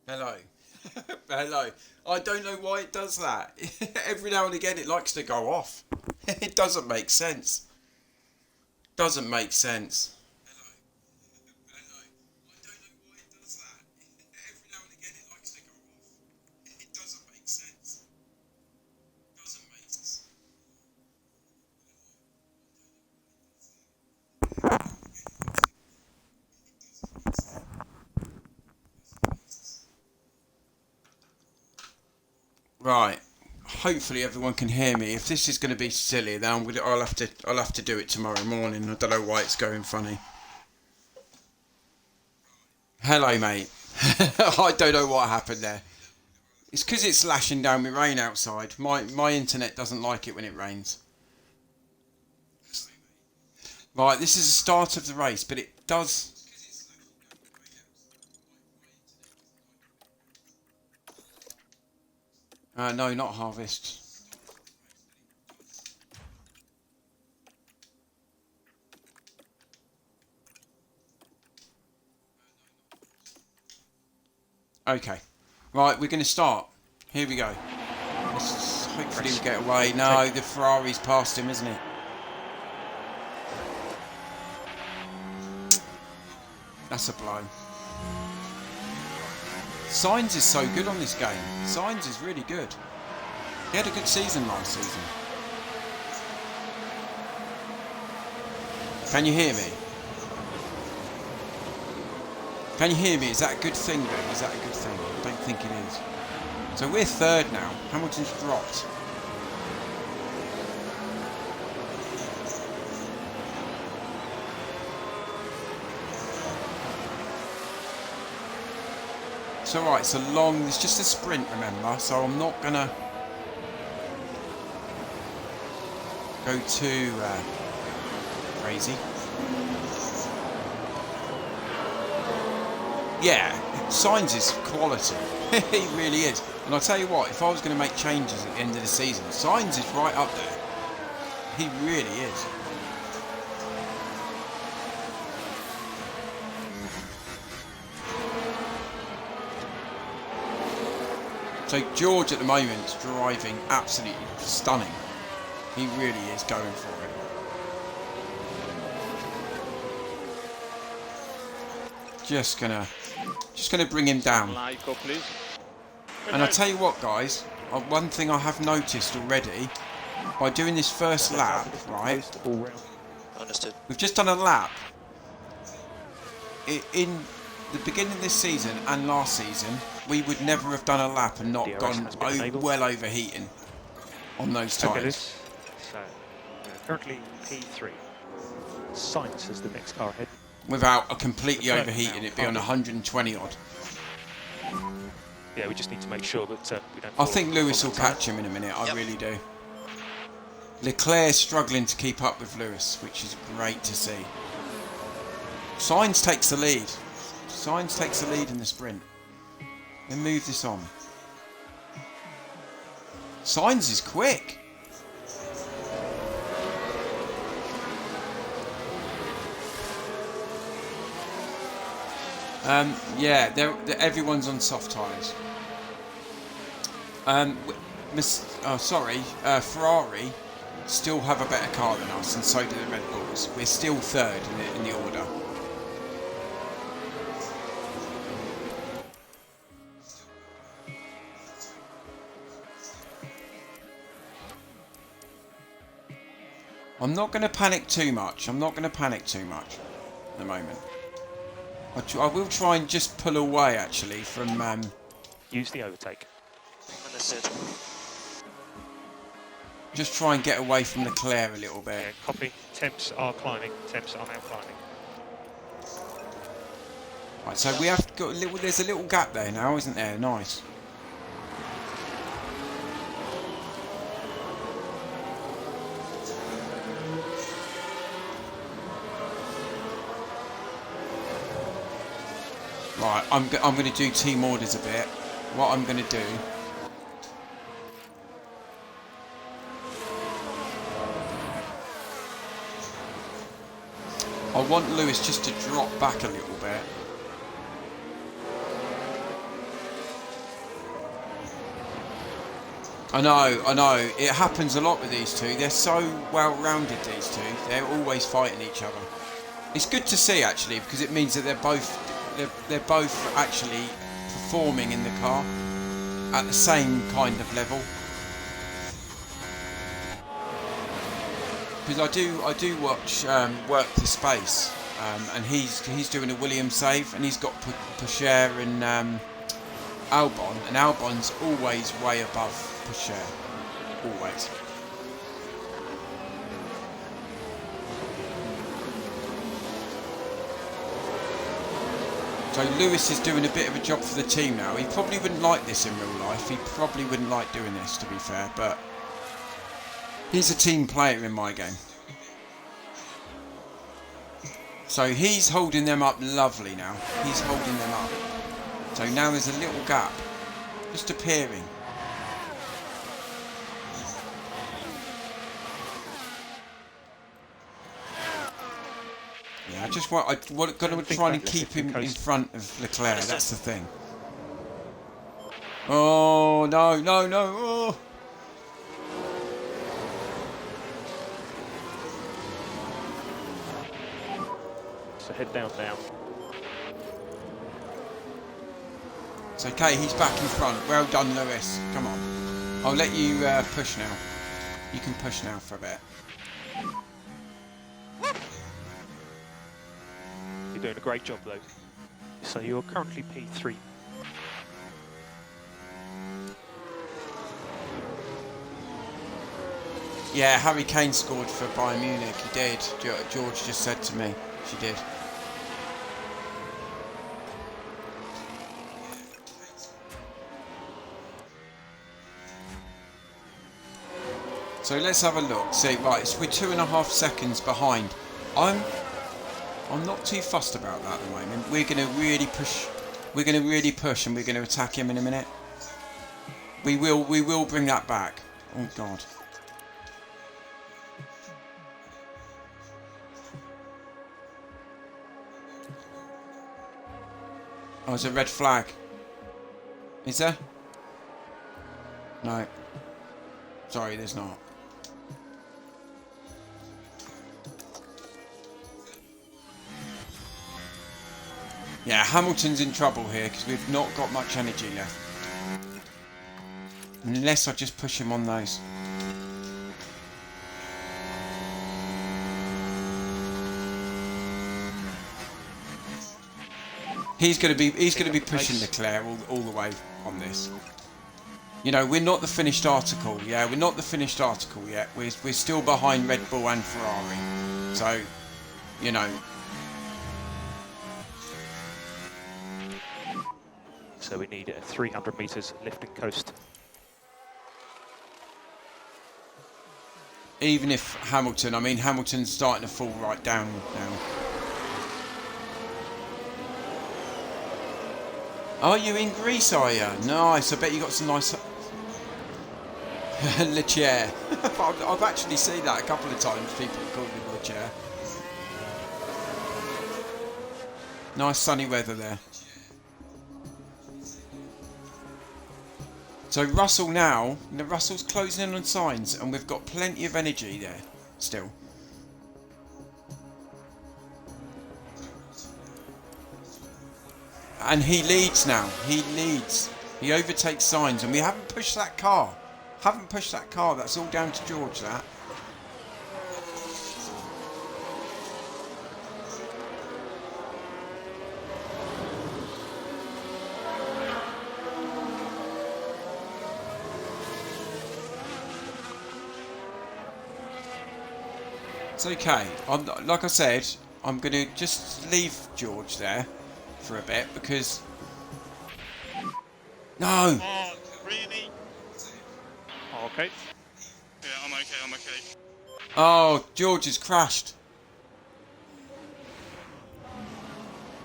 Hello. Hello. I don't know why it does that. Every now and again it likes to go off. It doesn't make sense. Doesn't make sense. Right. Hopefully everyone can hear me. If this is going to be silly, then I'll have to do it tomorrow morning. I don't know why it's going funny. Hello, mate. I don't know what happened there. It's because it's lashing down with rain outside. My internet doesn't like it when it rains. Right, this is the start of the race, but it does. No, not harvest. Okay. Right, we're going to start. Here we go. Hopefully we get away. No, the Ferrari's past him, isn't it? That's a blow. Signs is so good on this game. Signs is really good. He had a good season last season. Can you hear me? Can you hear me? Is that a good thing, Ben? Is that a good thing? I don't think it is. So we're third now. Hamilton's dropped. It's alright, it's just a sprint, remember, so I'm not gonna go too crazy. Yeah, Sainz is quality. He really is. And I'll tell you what, if I was going to make changes at the end of the season, Sainz is right up there. He really is. So George at the moment is driving absolutely stunning. He really is going for it. Just gonna bring him down. And I'll tell you what, guys. One thing I have noticed already by doing this first lap, right? Understood. We've just done a lap. In the beginning of this season and last season, we would never have done a lap and not gone well overheating on those times. So, currently P3. Sainz is the next car ahead. Without a completely overheating, it'd be on 120 odd. Yeah, we just need to make sure that we don't. I think Lewis will catch him in a minute. I really do. Leclerc's struggling to keep up with Lewis, which is great to see. Sainz takes the lead. Sainz takes the lead in the sprint. Then move this on. Sainz is quick. Yeah, everyone's on soft tyres. Ferrari still have a better car than us, and so do the Red Bulls. We're still third in the order. I'm not going to panic too much. At the moment. I will try and just pull away, actually, from... Use the overtake. Understood. Just try and get away from Leclerc a little bit. Yeah, copy. Temps are climbing. Temps are now climbing. Right, so we have got there's a little gap there now, isn't there? Nice. Right, I'm going to do team orders a bit. What I'm going to do... I want Lewis just to drop back a little bit. I know. It happens a lot with these two. They're so well-rounded, these two. They're always fighting each other. It's good to see, actually, because it means that they're both actually performing in the car at the same kind of level. Because I do watch Work the Space, and he's doing a Williams save, and he's got Pusher and Albon, and Albon's always way above Pusher, always. So Lewis is doing a bit of a job for the team now. He probably wouldn't like this in real life. He probably wouldn't like doing this, to be fair, but he's a team player in my game. So he's holding them up lovely now. He's holding them up. So now there's a little gap just appearing. Yeah, I just want got to try and keep him in front of Leclerc. That's the thing. Oh no! Oh. So head down now. It's okay, he's back in front. Well done, Lewis. Come on. I'll let you push now. You can push now for a bit. You're doing a great job, though. So you're currently P3. Yeah, Harry Kane scored for Bayern Munich. He did. George just said to me. She did. So let's have a look. See, right, so we're 2.5 seconds behind. I'm not too fussed about that at the moment. We're going to really push. We're going to really push, and we're going to attack him in a minute. We will bring that back. Oh God. Oh, there's a red flag. Is there? No. Sorry, there's not. Yeah, Hamilton's in trouble here because we've not got much energy left. Unless I just push him on those. He's going to be pushing Leclerc all the way on this. You know, we're not the finished article. Yeah, we're not the finished article yet. We're still behind Red Bull and Ferrari. So, you know. So we need 300 metres lift and coast. Even if Hamilton's starting to fall right down now. Are you in Greece, are you? Nice, I bet you got some nice... Le Chair. I've actually seen that a couple of times, people have called it Le Chair. Nice sunny weather there. So Russell now, Russell's closing in on signs, and we've got plenty of energy there, still. And he leads now. He leads. He overtakes signs, and we haven't pushed that car. That's all down to George, that. It's okay. Like I said, I'm going to just leave George there for a bit because... No! Oh, really? Okay. Yeah, I'm okay. Oh, George has crashed.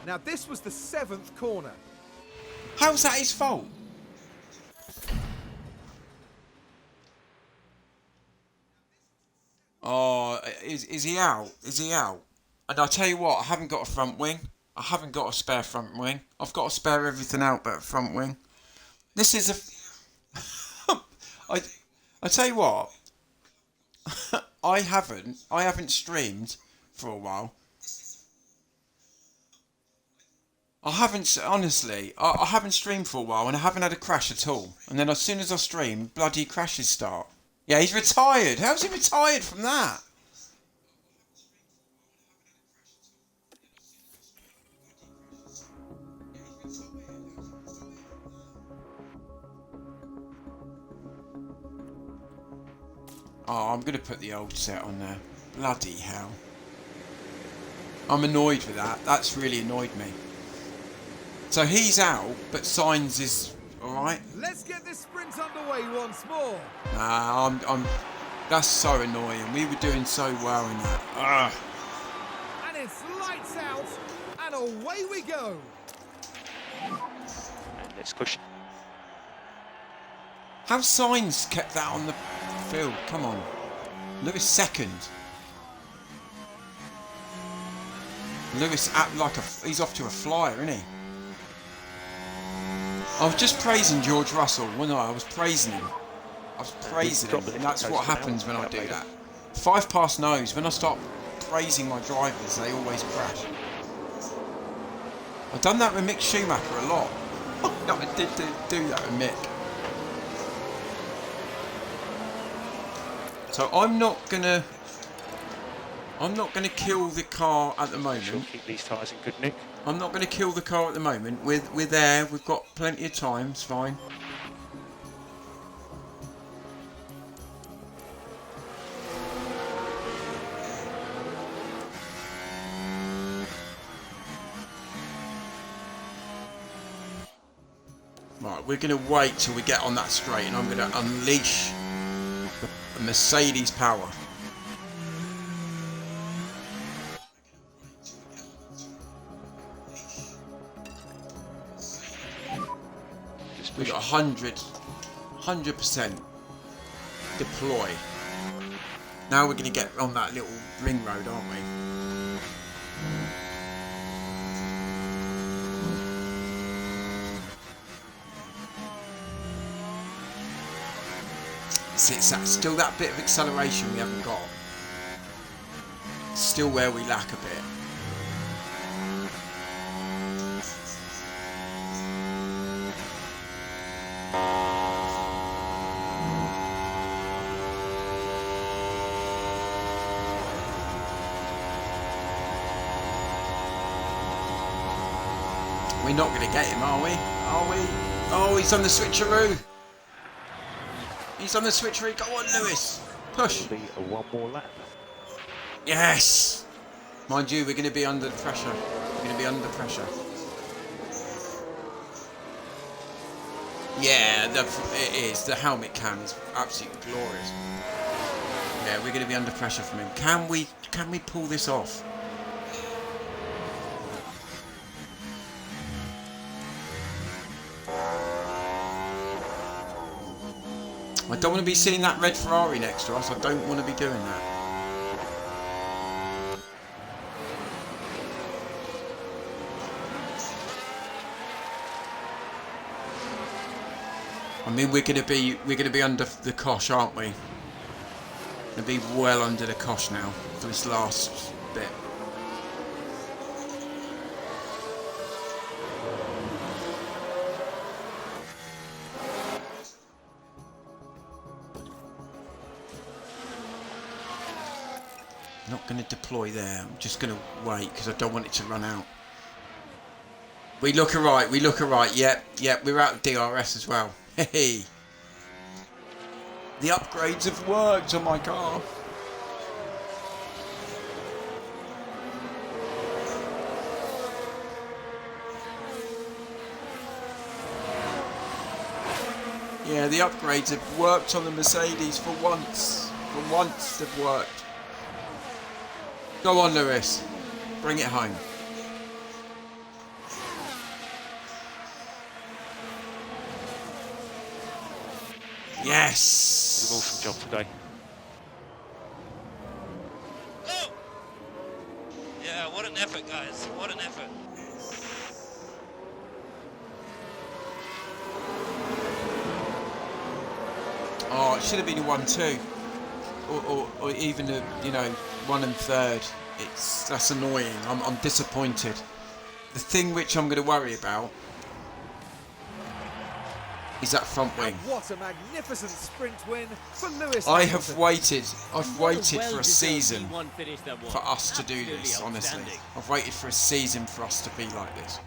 Now this was the 7th corner. How's that his fault? Oh, is he out? Is he out? And I'll tell you what, I haven't got a front wing. I haven't got a spare front wing. I've got to spare everything out but a front wing. This is a... I tell you what, I haven't streamed for a while. I haven't streamed for a while and I haven't had a crash at all. And then as soon as I stream, bloody crashes start. Yeah, he's retired. How's he retired from that? Oh, I'm going to put the old set on there. Bloody hell. I'm annoyed with that. That's really annoyed me. So he's out, but Sainz is alright. Let's get this sprint underway once more. Nah, that's so annoying. We were doing so well in that. Ugh. And it's lights out, and away we go. And let's push. How Sainz kept that on the field? Come on. Lewis second. Lewis he's off to a flyer, isn't he? I was just praising George Russell, wasn't I? I was praising him. I was praising him, and that's what happens when I do that. 5 past nose. When I start praising my drivers, they always crash. I've done that with Mick Schumacher a lot. No, I did do that with Mick. So I'm not gonna kill the car at the moment. Sure, keep these tyres in good nick. I'm not going to kill the car at the moment. We're there. We've got plenty of time. It's fine. Right, we're going to wait till we get on that straight, and I'm going to unleash the Mercedes power. We've got 100% deploy. Now we're going to get on that little ring road, aren't we? It's still that bit of acceleration we haven't got. Still where we lack a bit. We're not going to get him, are we? Are we? Oh, he's on the switcheroo. He's on the switcheroo. Go on, Lewis. Push. It'll be a 1 more lap. Yes. Mind you, we're going to be under pressure. We're going to be under pressure. Yeah, it is. The helmet cam is absolutely glorious. Yeah, we're going to be under pressure from him. Can we pull this off? I don't want to be seeing that red Ferrari next to us. I don't want to be doing that. I mean, we're gonna be under the cosh, aren't we? We're gonna be well under the cosh now for this last bit. Not going to deploy there. I'm just going to wait because I don't want it to run out. We look alright. We look alright. Yep. We're out of DRS as well. Hey. The upgrades have worked on my car. Yeah, the upgrades have worked on the Mercedes for once. For once they've worked. Go on, Lewis. Bring it home. Yes. An awesome job today. Oh! Yeah, what an effort, guys. What an effort. Oh, should have been a 1-2, or even a 1 and 3rd. That's annoying. I'm disappointed. The thing which I'm going to worry about is that front wing. And what a magnificent sprint win for Lewis I've Hamilton. waited for a season P1 finish that one. for us to do Absolutely this, honestly. outstanding. I've waited for a season for us to be like this.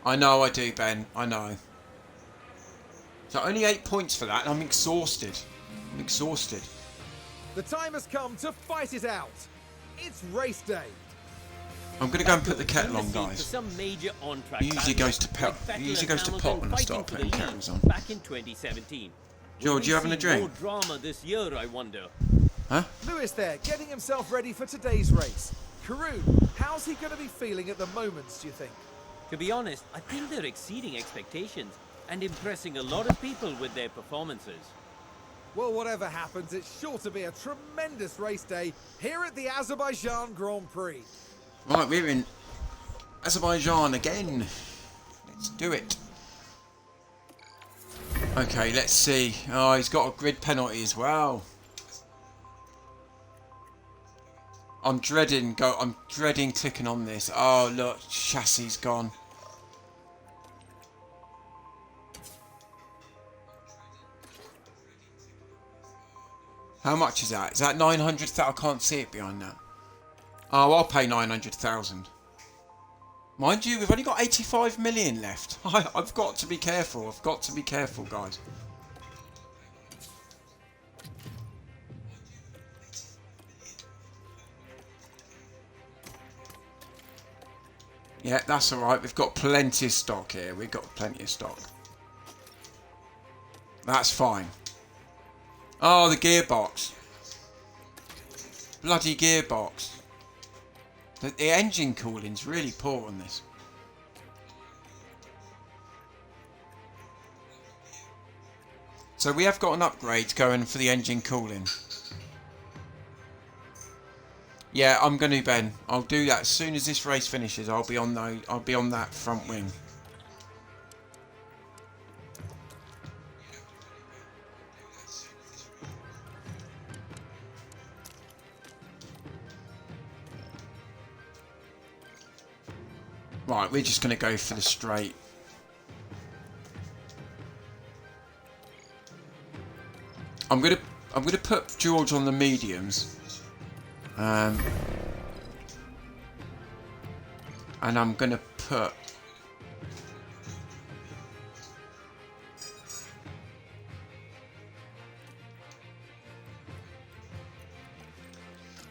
I know I do, Ben. I know. So only 8 points for that, and I'm exhausted. I'm exhausted. The time has come to fight it out. It's race day. I'm going to go and put the kettle on, For guys. some major on-track It usually goes to pot. like It Vettel usually and goes to Hamilton pot when I fighting start for the putting lead kettles on. Back in 2017. George, you having a drink? More drama this year, I wonder. Huh? Lewis there, getting himself ready for today's race. Karun, how's he going to be feeling at the moment, do you think? To be honest, I think they're exceeding expectations and impressing a lot of people with their performances. Well, whatever happens, it's sure to be a tremendous race day here at the Azerbaijan Grand Prix. Right, we're in Azerbaijan again. Let's do it. Okay, let's see. Oh, he's got a grid penalty as well. I'm dreading clicking on this. Oh, look, chassis gone. How much is that? Is that 900,000? I can't see it behind that. Oh, I'll pay 900,000. Mind you, we've only got 85 million left. I've got to be careful. I've got to be careful, guys. Yeah, that's alright. We've got plenty of stock here. We've got plenty of stock. That's fine. Oh, the gearbox. Bloody gearbox. The engine cooling's really poor on this. So we have got an upgrade going for the engine cooling. Yeah, I'm going to, Ben. I'll do that as soon as this race finishes. I'll be on that front wing. Right, we're just going to go for the straight. I'm going to put George on the mediums. And I'm going to put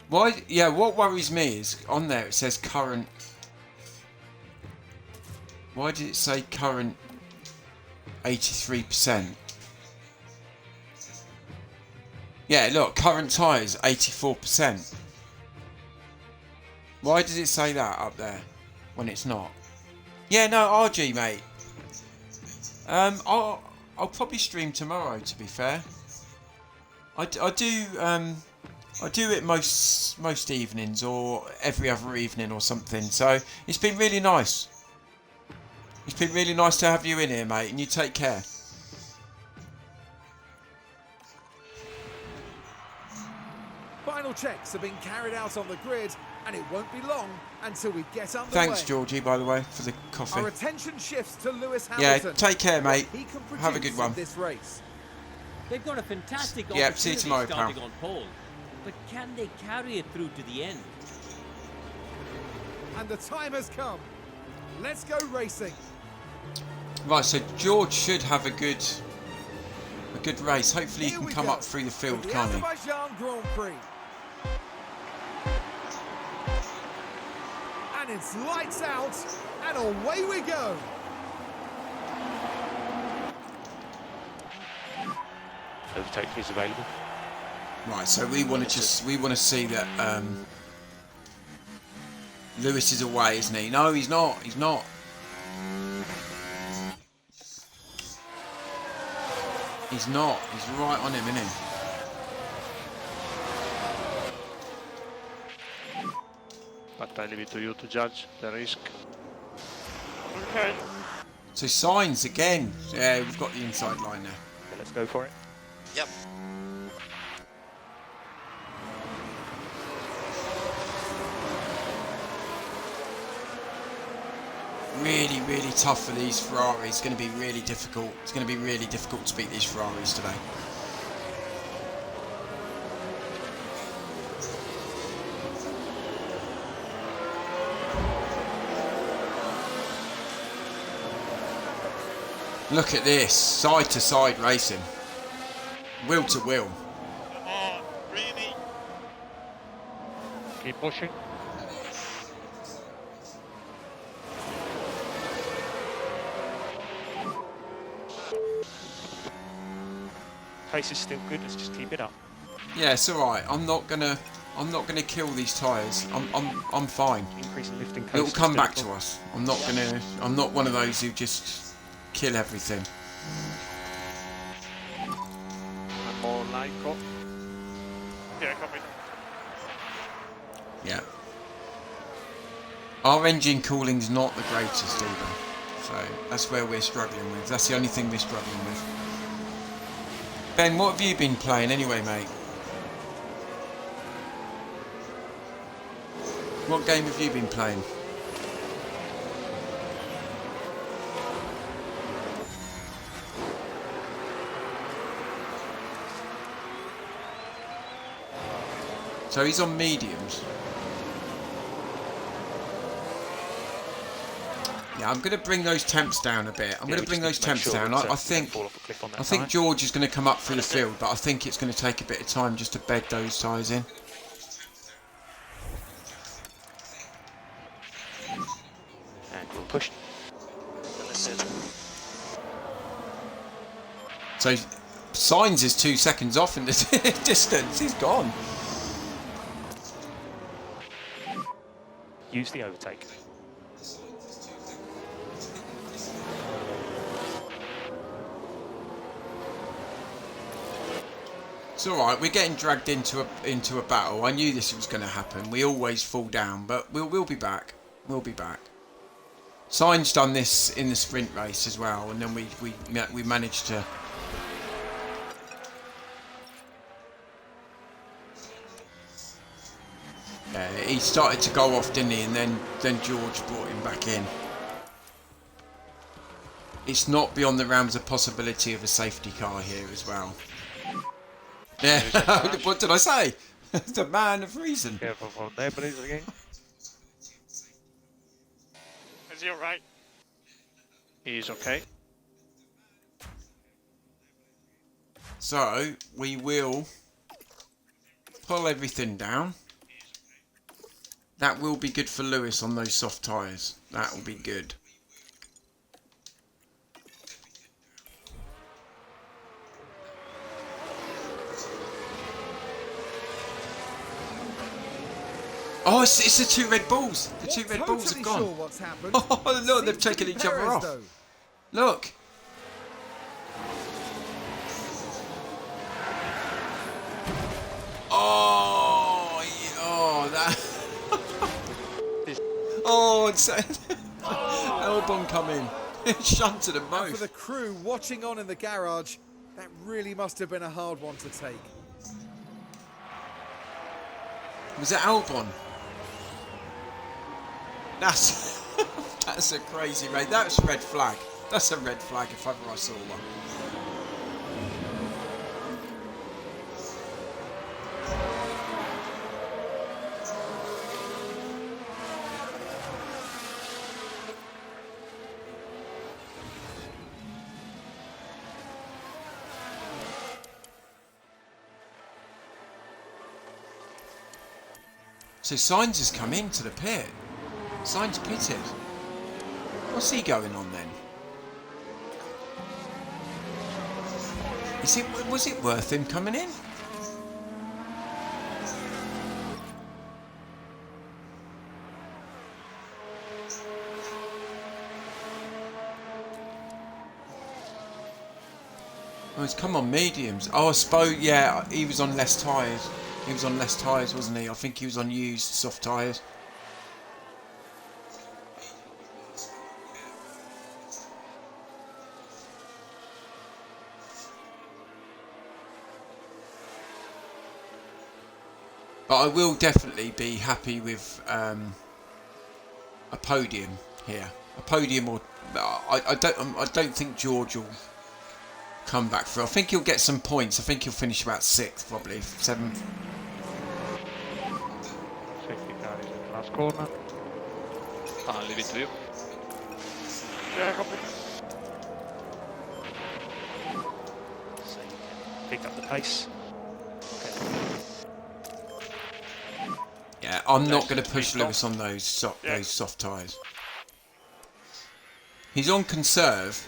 what worries me is on there it says current. Why did it say current 83%? Yeah, look, current tyres 84%. Why does it say that up there when it's not? Yeah, no, RG, mate. I'll probably stream tomorrow. To be fair, I do it most evenings or every other evening or something. So it's been really nice. It's been really nice to have you in here, mate, and you take care. Final checks are being carried out on the grid, and it won't be long until we get underway. Thanks, Georgie, by the way, for the coffee. Our attention shifts to Lewis Yeah, Hamilton. take care, mate. He can Have a produce good one. in this race. They've got a fantastic Yeah, opportunity see you tomorrow, pal. starting on pole, but can they carry it through to the end? And the time has come. Let's go racing. Right, so George should have a good race. Hopefully he Here can we come go up through the field, with the can't he? Azerbaijan Grand Prix. And it's lights out, and away we go. Overtake is available. Right, so we want to see that Lewis is away, isn't he? No, he's not. He's not. He's not. He's right on him, isn't he? But I leave it to you to judge the risk. Okay. So Signs again. Yeah, we've got the inside line now. Okay, let's go for it. Yep. Really, really tough for these Ferraris. It's going to be really difficult. It's going to be really difficult to beat these Ferraris today. Look at this, side to side racing. Wheel to wheel. Oh, really? Keep pushing. Pace is still good. Let's just keep it up. Yeah, it's alright. I'm not gonna kill these tyres. I'm fine. Increasing lifting coast. It'll come is back difficult. to us. I'm not one of those who just kill everything. And more line cut. Yeah, copy. Yeah. Our engine cooling's not the greatest either. So that's where we're struggling with. That's the only thing we're struggling with. Ben, what have you been playing anyway, mate? What game have you been playing? So he's on mediums. Yeah, I'm going to bring those temps down a bit. I'm going to bring those temps down. I think George is going to come up through the field, but I think it's going to take a bit of time just to bed those tyres in. And we'll push. So Signs is 2 seconds off in the distance. He's gone. Use the overtake. It's all right. We're getting dragged into a battle. I knew this was going to happen. We always fall down, but we'll be back. We'll be back. Signs done this in the sprint race as well, and then we managed to. Yeah, he started to go off, didn't he? And then George brought him back in. It's not beyond the realms of possibility of a safety car here as well. Yeah, what did I say? The man of reason. Careful from there, please, again. Is he alright? He's okay. So we will pull everything down. That will be good for Lewis on those soft tyres. That will be good. Oh, it's the two Red Bulls. The two Red Bulls have gone. Sure what's happened. Oh, look, they've Seems to taken be each other Perez, off. though. Look. Oh, yeah, oh, that. Oh, it's Albon come in. Shunted them And for both. the crew watching on in the garage, that really must have been a hard one to take. Was it Albon? That's that's a crazy race. That's a red flag. That's a red flag if ever I saw one. So Signs has come into the pit. Signs pitted. What's he going on then? Was it worth him coming in? Oh, he's come on mediums. Oh, I suppose, yeah, he was on less tyres. He was on less tyres, wasn't he? I think he was on used soft tyres. But I will definitely be happy with a podium here. A podium, or I don't think George will come back through. I think he'll get some points. I think he'll finish about 6th, probably 7th. Safety car is in the last corner. I'll leave it to you. Yeah, copy. So you can pick up the pace. Yeah, I'm not Nice. going to push Big Lewis on those Yeah. soft tyres. He's on conserve.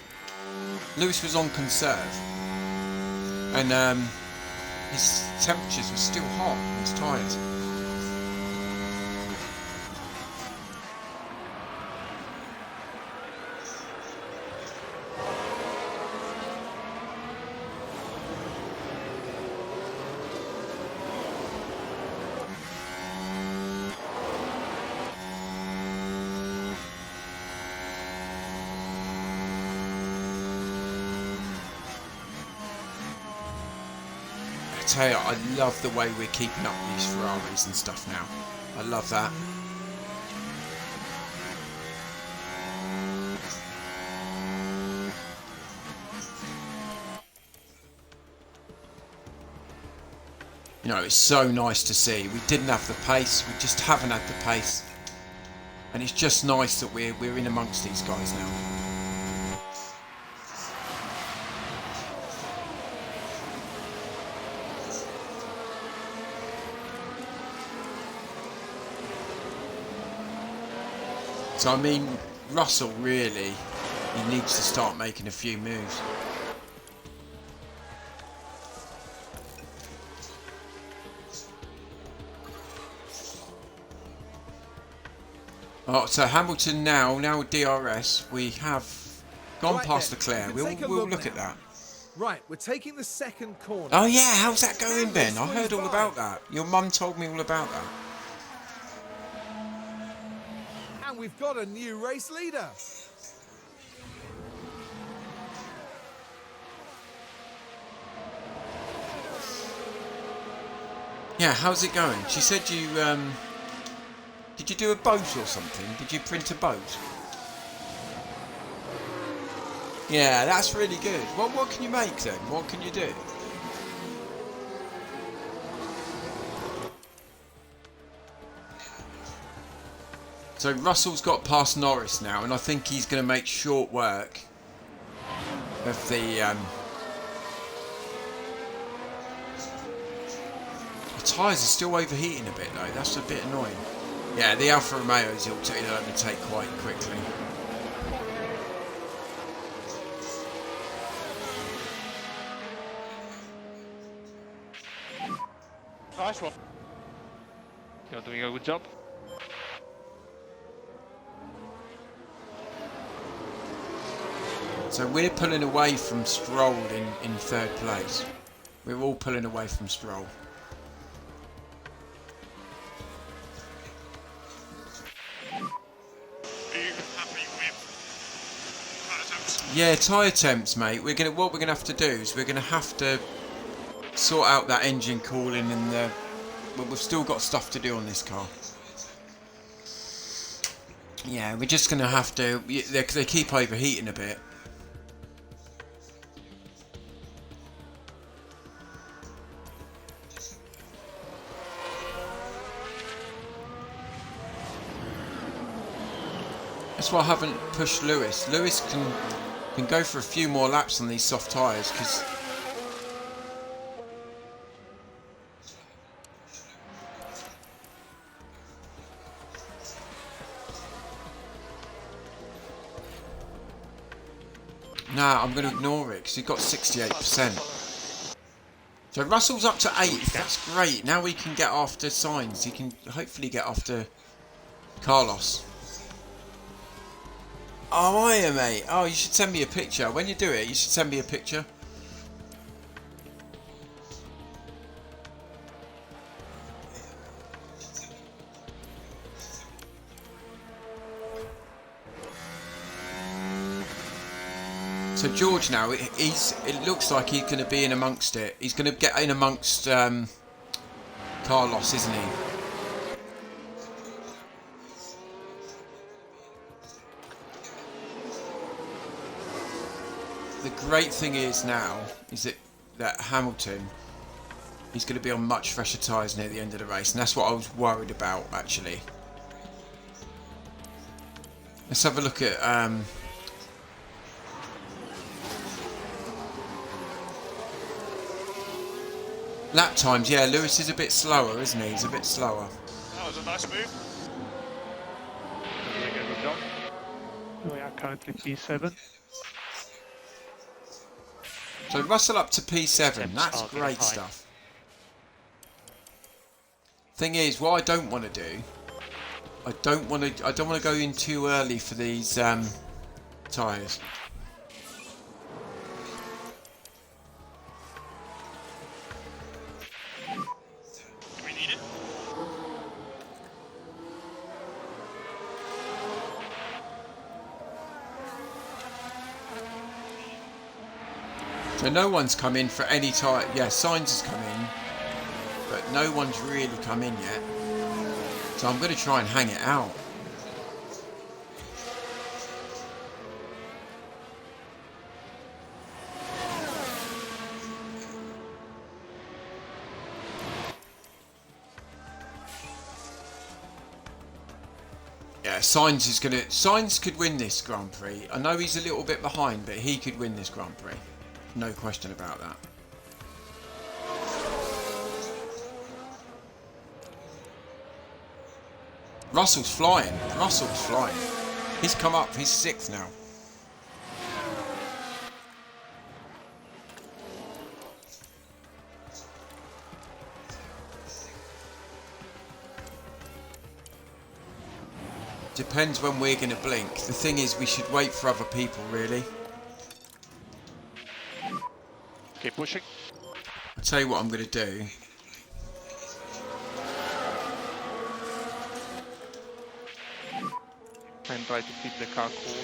Lewis was on conserve, and his temperatures were still hot on his tyres. I tell you, I love the way we're keeping up with these Ferraris and stuff now. I love that. You know, it's so nice to see. We didn't have the pace, we just haven't had the pace. And it's just nice that we're in amongst these guys now. So I mean, Russell really, he needs to start making a few moves. Oh, so Hamilton now with DRS, we have gone Right past then, Leclerc. we can take a We'll look look now. at that. Right, we're taking the second corner. Oh yeah, how's that going, Can Ben? they I heard squeeze all by? about that. Your mum told me all about that. And we've got a new race leader. Yeah, how's it going? She said you, did you do a boat or something? Did you print a boat? Yeah, that's really good. What can you make then? What can you do? So Russell's got past Norris now, and I think he's going to make short work of the tyres are still overheating a bit though. That's a bit annoying. Yeah, the Alfa Romeos he'll overtake quite quickly. Nice one. You're doing a good job. So we're pulling away from Stroll in 3rd place. We're all pulling away from Stroll. Are you happy with tyre temps? Yeah, tyre temps, mate. What we're gonna have to do is we're gonna have to sort out that engine cooling and the. But we've still got stuff to do on this car. Yeah, we're just gonna have to. They keep overheating a bit. That's why I haven't pushed Lewis. Lewis can go for a few more laps on these soft tyres because. Nah, I'm going to ignore it because he got 68%. So Russell's up to 8th. That's great. Now we can get after Sainz. He can hopefully get after Carlos. Oh, I am, mate. Oh, you should send me a picture. When you do it, you should send me a picture. So George now, it looks like he's going to be in amongst it. He's going to get in amongst Carlos, isn't he? The great thing is now is that Hamilton, he's going to be on much fresher tyres near the end of the race, and that's what I was worried about actually. Let's have a look at lap times. Yeah, Lewis is a bit slower, isn't he? He's a bit slower. That was a nice move. Doing a good job. We are currently P7. So Russell up to P7. Temps That's are great high. stuff. Thing is, what I don't want to do, I don't want to go in too early for these tyres. Do we need it? So no one's come in for any tyre. Yeah, Sainz has come in, but no one's really come in yet. So I'm going to try and hang it out. Yeah, Sainz could win this Grand Prix. I know he's a little bit behind, but he could win this Grand Prix. No question about that. Russell's flying. Russell's flying. He's come up. He's 6th now. Depends when we're going to blink. The thing is, we should wait for other people, really. Keep pushing. I'll tell you what I'm going to do. And try to keep the car cool.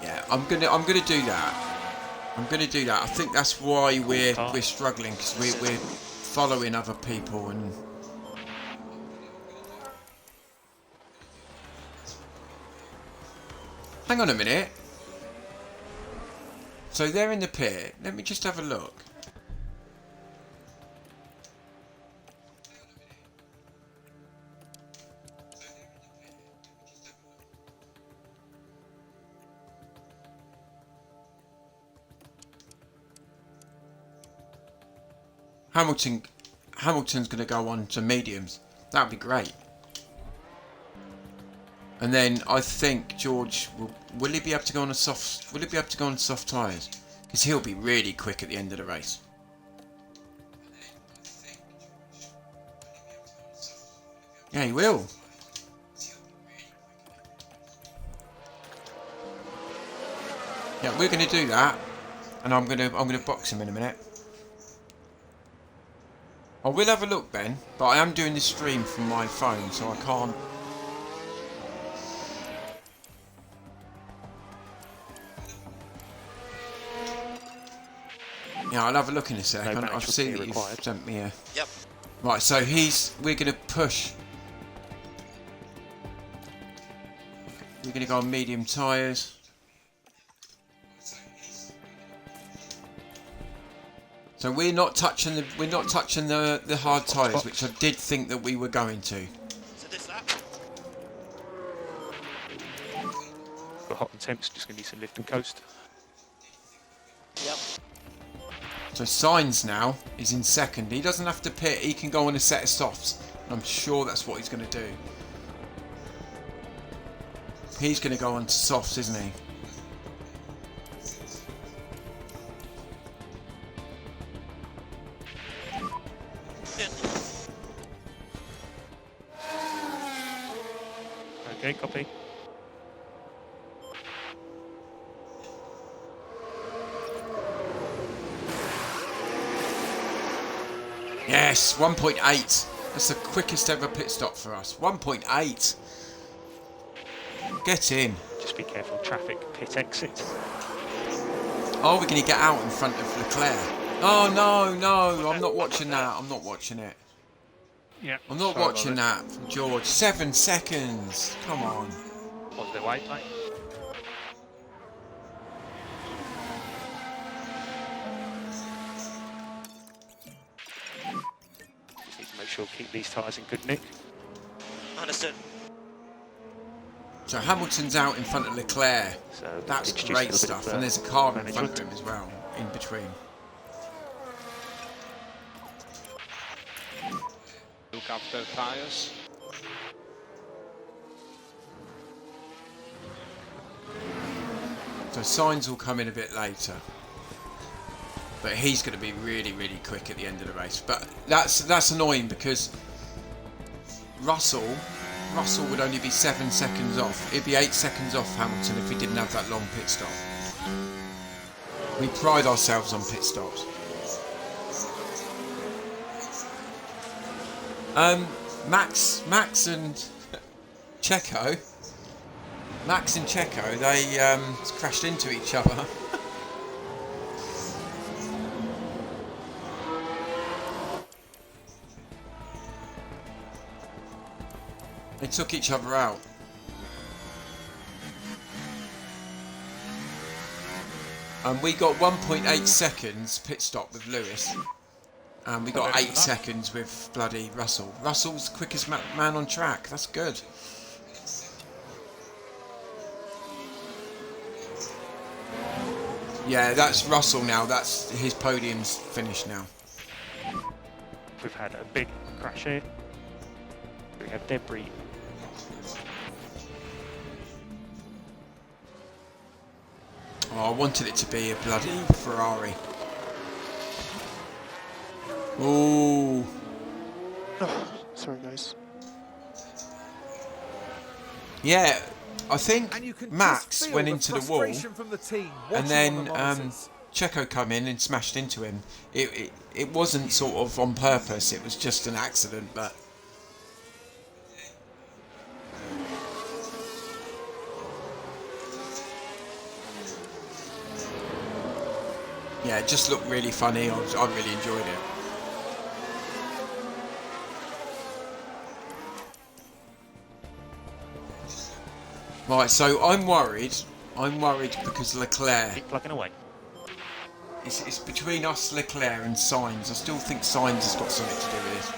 Yeah, I'm gonna do that. I'm gonna do that. I think that's why we're struggling, because we're following other people and. Hang on a minute. So they're in the pit. Let me just have a look. Hamilton's going to go on to mediums. That would be great. And then I think George will he be able to go on a soft? Will he be able to go on soft tyres? Because he'll be really quick at the end of the race. Yeah, he will. Yeah, we're going to do that, and I'm going to box him in a minute. I will have a look, Ben, but I am doing this stream from my phone, so I can't. Yeah, I'll have a look in a sec. No I've match seen would that be you've required. sent me a. Yep. Right, so we're going to push. We're going to go on medium tyres. So we're not touching the hard tyres, which I did think that we were going to. So this lap. For hot and temps, just going to need some lift and coast. Yep. So Sainz now is in 2nd. He doesn't have to pit. He can go on a set of softs. And I'm sure that's what he's going to do. He's going to go on to softs, isn't he? Okay, copy. Yes, 1.8. That's the quickest ever pit stop for us. 1.8. Get in. Just be careful, traffic, pit exit. Oh, we're going to get out in front of Leclerc. Oh no, I'm not watching that. I'm not watching it. Yeah. I'm not sorry about watching that from George. 7 seconds. Come on. Was the white line? Just need to make sure we keep these tyres in good nick. Understood. So Hamilton's out in front of Leclerc. So That's introduce a great little bit stuff. of, And there's a car in front management. of him as well, in between. Look after tires. So Sainz will come in a bit later. But he's going to be really, really quick at the end of the race. But that's annoying because Russell would only be 7 seconds off. It'd be 8 seconds off Hamilton if he didn't have that long pit stop. We pride ourselves on pit stops. Max and Checo. Max and Checo, they crashed into each other. They took each other out. And we got 1.8 seconds pit stop with Lewis. And we got 8 seconds with bloody Russell. Russell's the quickest man on track. That's good. Yeah, that's Russell now. That's his podium's finished now. We've had a big crash here. We have debris. Oh, I wanted it to be a bloody Ferrari. Ooh. Sorry, guys. Yeah, I think And you can Max just feel went the into the wall, frustration from the team and watching then on the monitors. Checo come in and smashed into him. It wasn't sort of on purpose. It was just an accident, but. Yeah, it just looked really funny. I really enjoyed it. Right, so I'm worried. I'm worried because Leclerc. Keep plugging away. It's between us, Leclerc, and Sainz. I still think Sainz has got something to do with this.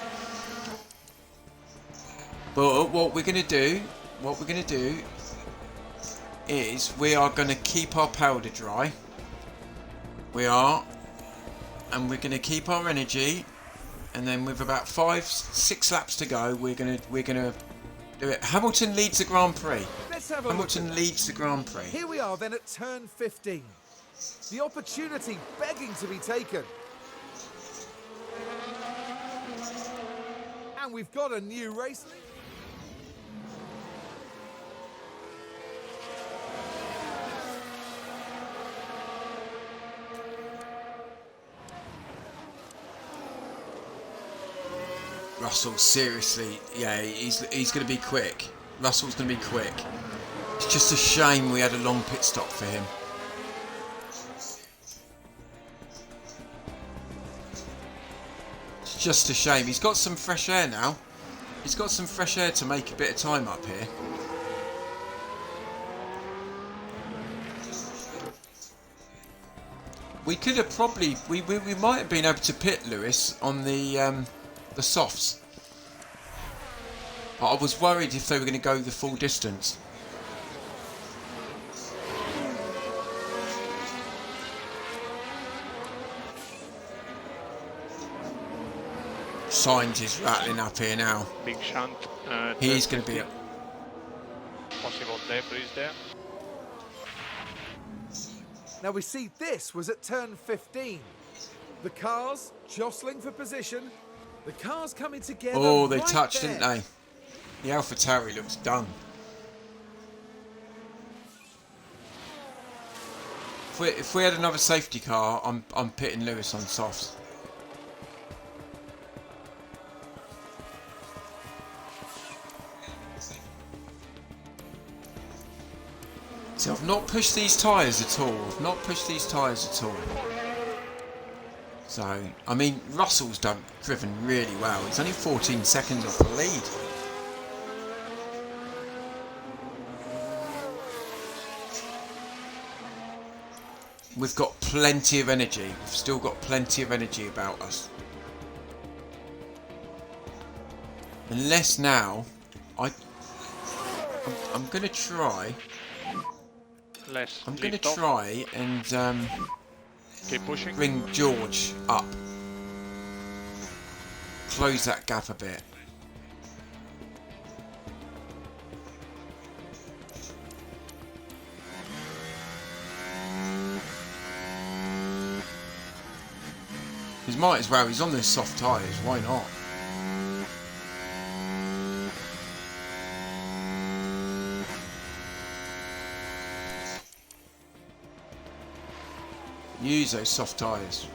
But what we're going to do is we are going to keep our powder dry. We are, and we're going to keep our energy, and then with about 5-6 laps to go, we're going to do it. Hamilton leads the Grand Prix. Let's have a Hamilton look. leads the Grand Prix. Here we are then at turn 15. The opportunity begging to be taken. And we've got a new race leader. Russell, seriously, yeah, he's going to be quick. Russell's going to be quick. It's just a shame we had a long pit stop for him. It's just a shame. He's got some fresh air now. He's got some fresh air to make a bit of time up here. We could have probably, we might have been able to pit Lewis on the softs. But I was worried if they were going to go the full distance. Sainz is rattling up here now. Big shunt. He's going to be... Possible debris there. Now we see this was at turn 15. The cars jostling for position. The cars coming together. Oh, they right touched, there. didn't they? The AlphaTauri looks done. If we had another safety car, I'm pitting Lewis on softs. So I've not pushed these tyres at all. I've not pushed these tyres at all. So, I mean, Russell's driven really well. He's only 14 seconds off the lead. We've got plenty of energy. We've still got plenty of energy about us. Unless now, I'm going to try. Less. I'm going to lift off. try and Keep pushing. bring George up. Close that gap a bit. He might as well. He's on the soft tyres. Why not? Use those soft tyres.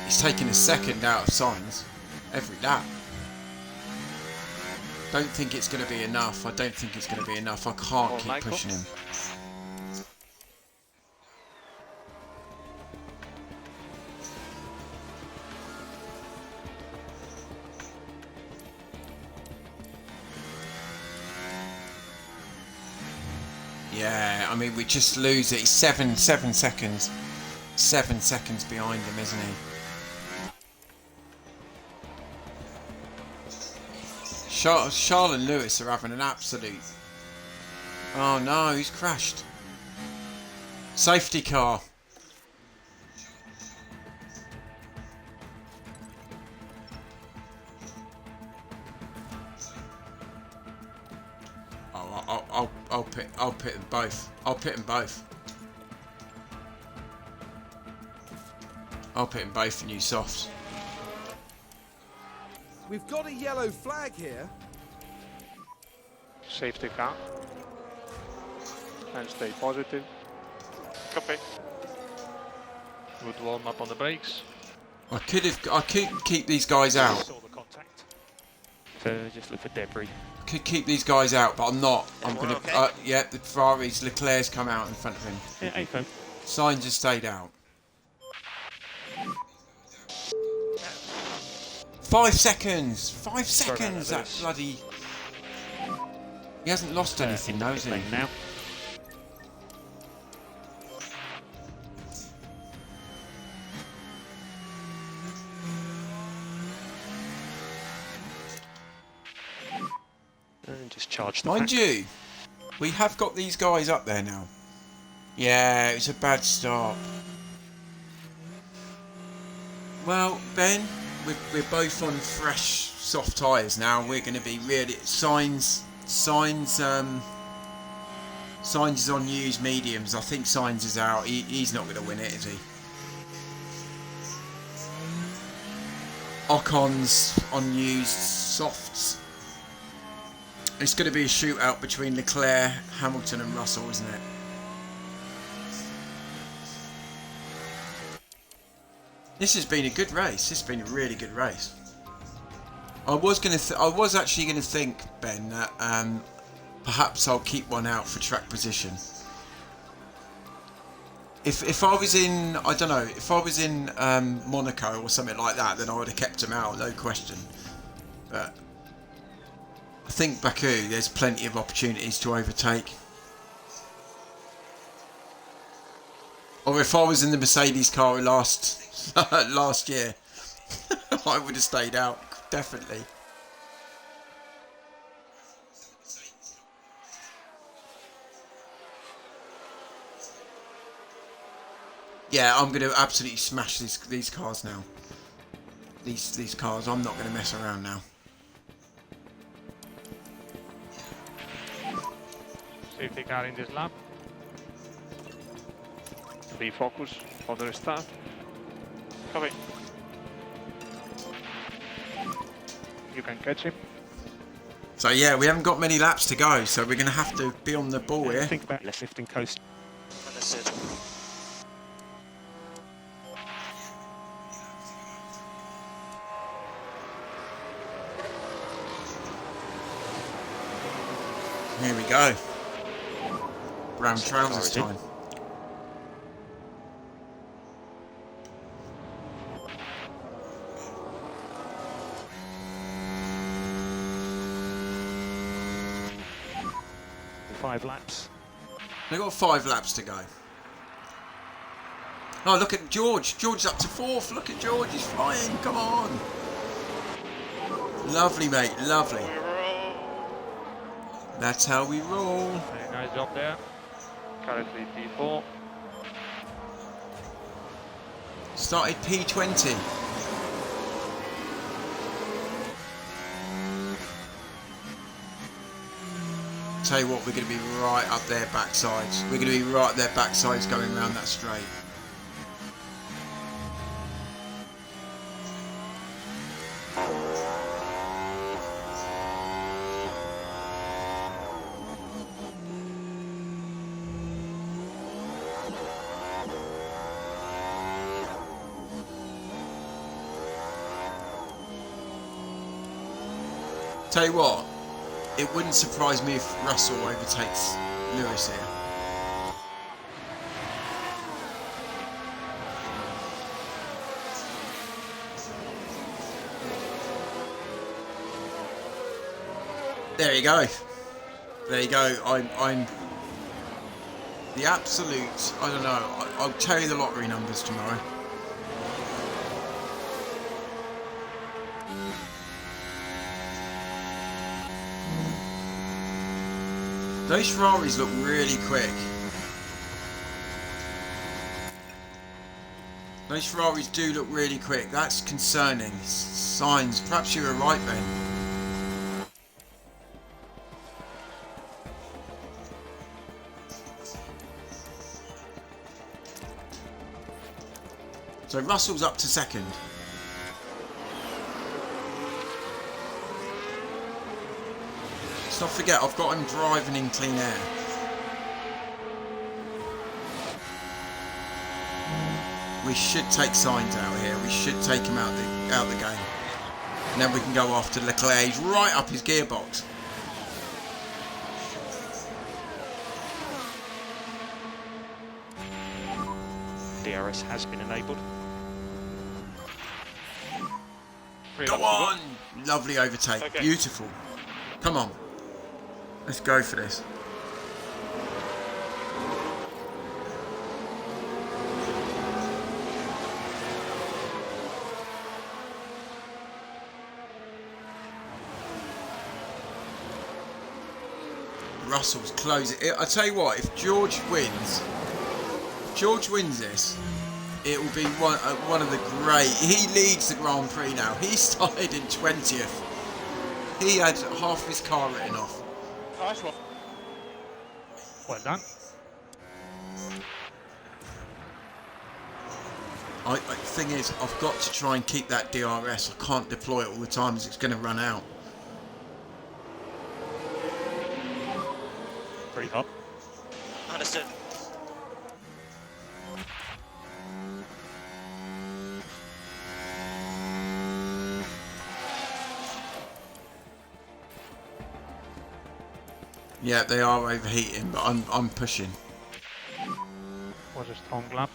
He's taking a second out of signs every lap. Don't think it's going to be enough. I don't think it's going to be enough. I can't keep pushing him. Yeah, I mean, we just lose it. He's 7 seconds. 7 seconds behind him, isn't he? Charles and Lewis are having an absolute... Oh no, he's crashed. Safety car. Oh, I'll pit them both. I'll pit them both. I'll pit them both and use softs. We've got a yellow flag here. Safety car. And stay positive. Copy. Good warm up on the brakes. I could keep these guys out. Saw the contact. Just look for debris. Could keep these guys out, but I'm not. I'm gonna. Okay. Yeah, the Ferrari's Leclerc's come out in front of him. Yeah, AFO. Sainz has stayed out. 5 seconds. 5 seconds. That this. bloody. He hasn't lost anything, though, has he? Now. And just charge the Mind pack. you, we have got these guys up there now. Yeah, it was a bad start. Well, Ben, we're both on fresh soft tyres now. We're going to be really... Sainz is on used mediums. I think Sainz is out. He's not going to win it, is he? Ocon's on used softs. It's going to be a shootout between Leclerc, Hamilton and Russell, isn't it? This has been a good race. This has been a really good race. I was actually going to think, Ben, that perhaps I'll keep one out for track position. If I was in, I don't know, if I was in Monaco or something like that, then I would have kept him out, no question. But I think Baku, there's plenty of opportunities to overtake. Or if I was in the Mercedes car last year, I would have stayed out, definitely. Yeah, I'm going to absolutely smash these cars now. These cars, I'm not going to mess around now. Safety car in this lap. Refocus for the restart. Copy. You can catch him. So yeah, we haven't got many laps to go, so we're going to have to be on the ball here. Think about less lifting coast. Understood. Here we go. Brown trousers car is in. time. Five laps. They've got 5 laps to go. Oh, look at George. George's up to 4th. Look at George. He's flying. Come on. Lovely, mate. Lovely. That's how we roll. Very nice job there. Currently P4. Started P20. Tell you what, we're going to be right up their backsides. We're going to be right up their backsides going around that straight. Tell you what, it wouldn't surprise me if Russell overtakes Lewis here. There you go. There you go. I'm the absolute. I don't know. I'll tell you the lottery numbers tomorrow. Those Ferraris look really quick. Those Ferraris do look really quick. That's concerning. Signs. Perhaps you were right, Ben. So Russell's up to 2nd. Let's not forget, I've got him driving in clean air. We should take Sainz out here. We should take him out the game. And then we can go after Leclerc. He's right up his gearbox. DRS has been enabled. Go on! Lovely overtake. Okay. Beautiful. Come on. Let's go for this. Russell's closing. I tell you what, if George wins this, it will be one of the great. He leads the Grand Prix now. He started in 20th. He had half his car written off. Nice one. Well done. The thing is, I've got to try and keep that DRS. I can't deploy it all the time as it's going to run out. Pretty hot. Understood. Yeah, they are overheating, but I'm pushing. Was a strong lap.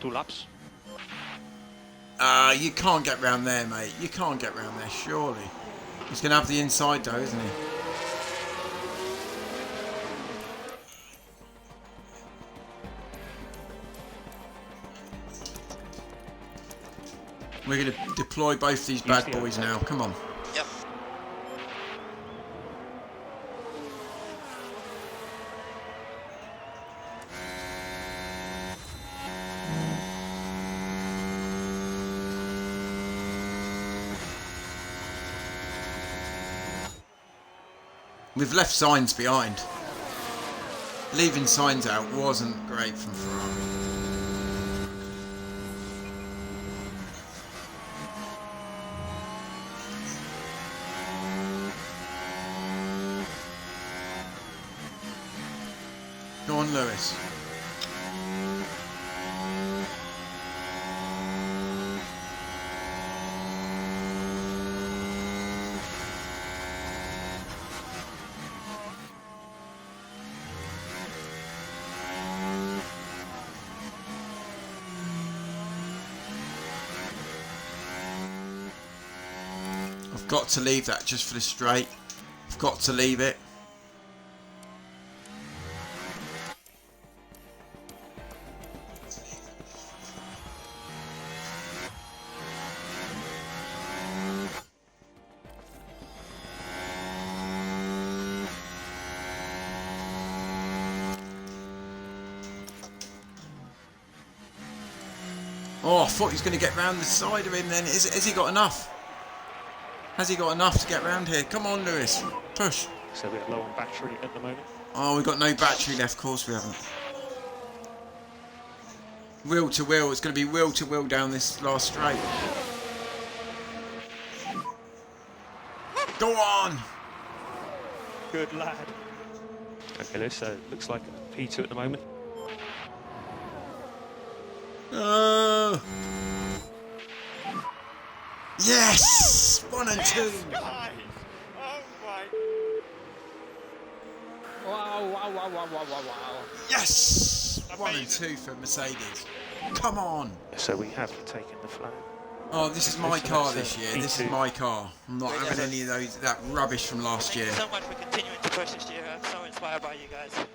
Two laps. You can't get round there, mate. You can't get round there, surely. He's going to have the inside though, isn't he? We're going to deploy both these bad boys now. Come on. Yep. We've left Sainz behind. Leaving Sainz out wasn't great from Ferrari. Go on, Lewis. I've got to leave that just for the straight. I've got to leave it. Oh, I thought he was going to get round the side of him then. Has he got enough? Has he got enough to get round here? Come on, Lewis. Push. So we're low on battery at the moment. Oh, we've got no battery left. Of course we haven't. Wheel to wheel. It's going to be wheel to wheel down this last straight. Go on. Good lad. Okay, Lewis, so looks like P2 at the moment. Yes! 1 and 2. Guys! Oh my... Wow. Yes! 1 and Amazing. 2 for Mercedes. Come on. So we have taken the flag. Oh, this is my So car that's, this year. This is P2. my car. I'm not having any of that rubbish from last Thank year. you so much for continuing to push this year. I'm so inspired by you guys.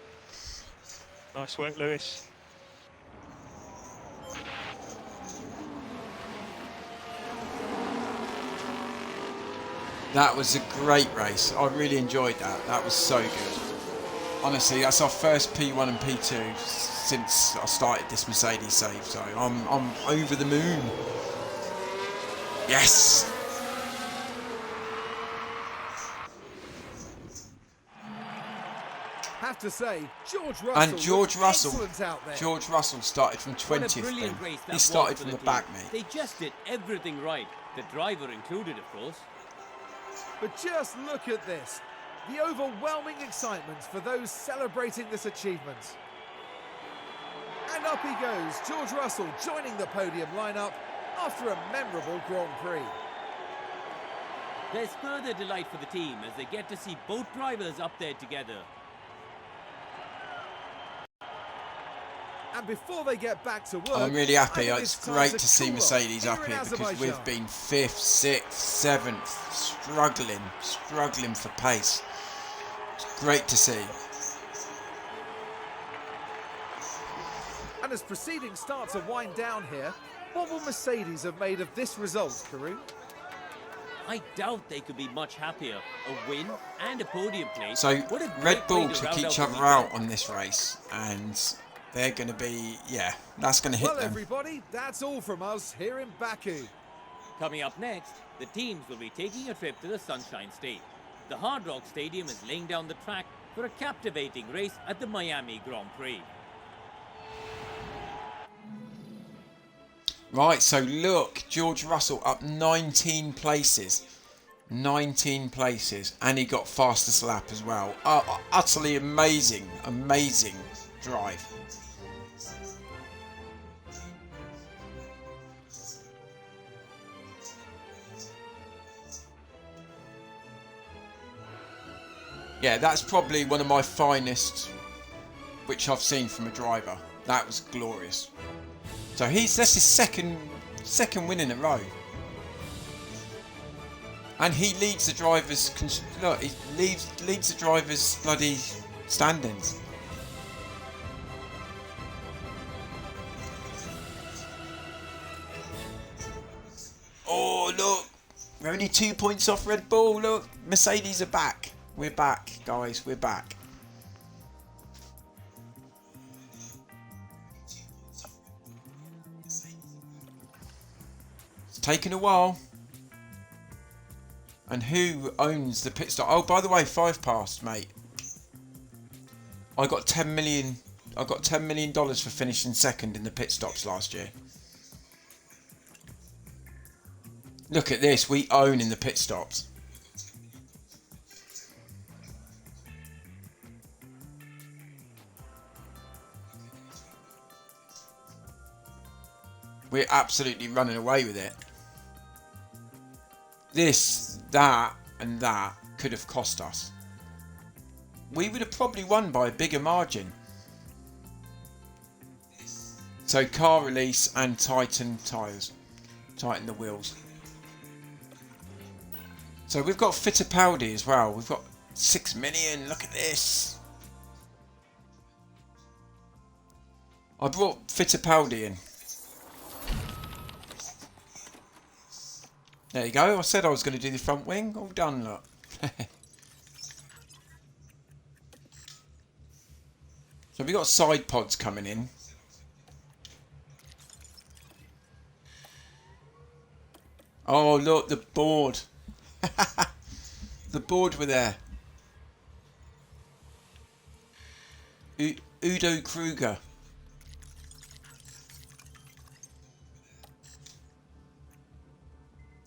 Nice work, Lewis. That was a great race. I really enjoyed that. That was so good. Honestly, that's our first P1 and P2 since I started this Mercedes save. So I'm over the moon. Yes. Have to say, George Russell. And George looked Russell. excellent out there. George Russell started from What a 20th. brilliant then. race that He was started for from the the team. back, mate. They just did everything right. The driver included, of course. But just look at this. The overwhelming excitement for those celebrating this achievement. And up he goes, George Russell joining the podium lineup after a memorable Grand Prix. There's further delight for the team as they get to see both drivers up there together. And before they get back to work, I'm really I happy. think It's time great to see cool off Mercedes up in here because Azerbaijan. we've been 5th, 6th, 7th, struggling for pace. It's great to see. And as proceedings start to wind down here, what will Mercedes have made of this result, Karun? I doubt they could be much happier. A win and a podium place. So What a great Red way Bull to took round each out other the out weekend. on this race, and they're going to be, yeah, that's going to hit Well, them. everybody, that's all from us here in Baku. Coming up next, the teams will be taking a trip to the Sunshine State. The Hard Rock Stadium is laying down the track for a captivating race at the Miami Grand Prix. Right, so look, George Russell up 19 places. 19 places, and he got fastest lap as well. Utterly amazing drive. Yeah, that's probably one of my finest which I've seen from a driver. That was glorious. So that's his second win in a row. And he leads the drivers. Look, he leads the drivers' bloody standings. Oh look, we're only 2 points off Red Bull. Look, Mercedes are back. We're back, guys. We're back. It's taken a while. And who owns the pit stop? Oh, by the way, 5 passed, mate. I got $10 million. I got $10 million for finishing second in the pit stops last year. Look at this. We own in the pit stops. We're absolutely running away with it. This, that, and that could have cost us. We would have probably won by a bigger margin. So car release and tighten tyres. Tighten the wheels. So we've got Fittipaldi as well. We've got 6 million. Look at this. I brought Fittipaldi in. There you go. I said I was going to do the front wing. All done, look. So we've got side pods coming in. Oh, look, the board. The board were there. Udo Kruger.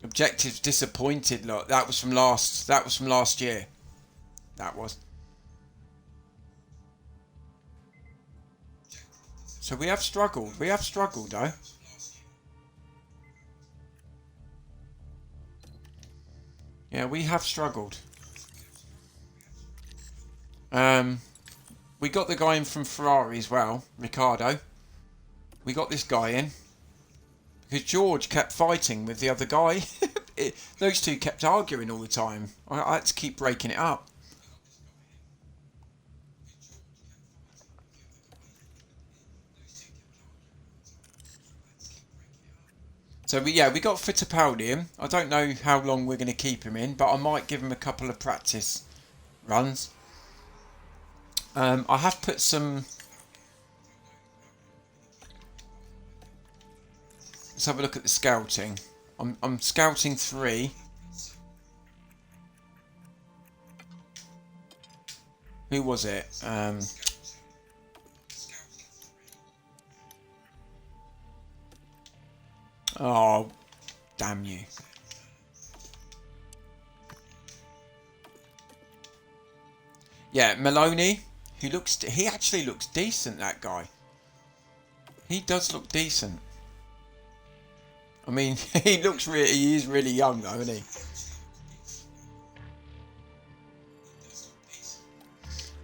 Objectives disappointed. Look, that was from last year. That was. So we have struggled. We have struggled though. Yeah, we have struggled. We got the guy in from Ferrari as well, Riccardo. We got this guy in because George kept fighting with the other guy. Those two kept arguing all the time. I had to keep breaking it up. So we got Fittipaldi in. I don't know how long we're going to keep him in, but I might give him a couple of practice runs. I have put some. Let's have a look at the scouting. I'm scouting 3. Who was it? Oh, damn you. Yeah, Maloney, he actually looks decent, that guy. He does look decent. I mean, he is really young though, isn't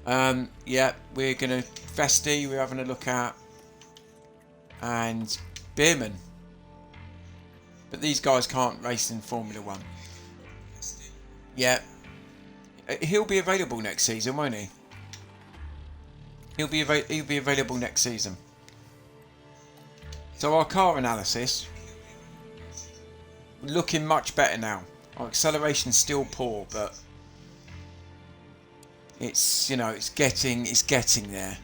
he? Yeah, we're gonna Vesti, we're having a look at, and Bierman. But these guys can't race in Formula 1. Yeah. He'll be available next season, won't he? He'll be available next season. So our car analysis, looking much better now. Our acceleration's still poor, but it's, you know, it's getting there.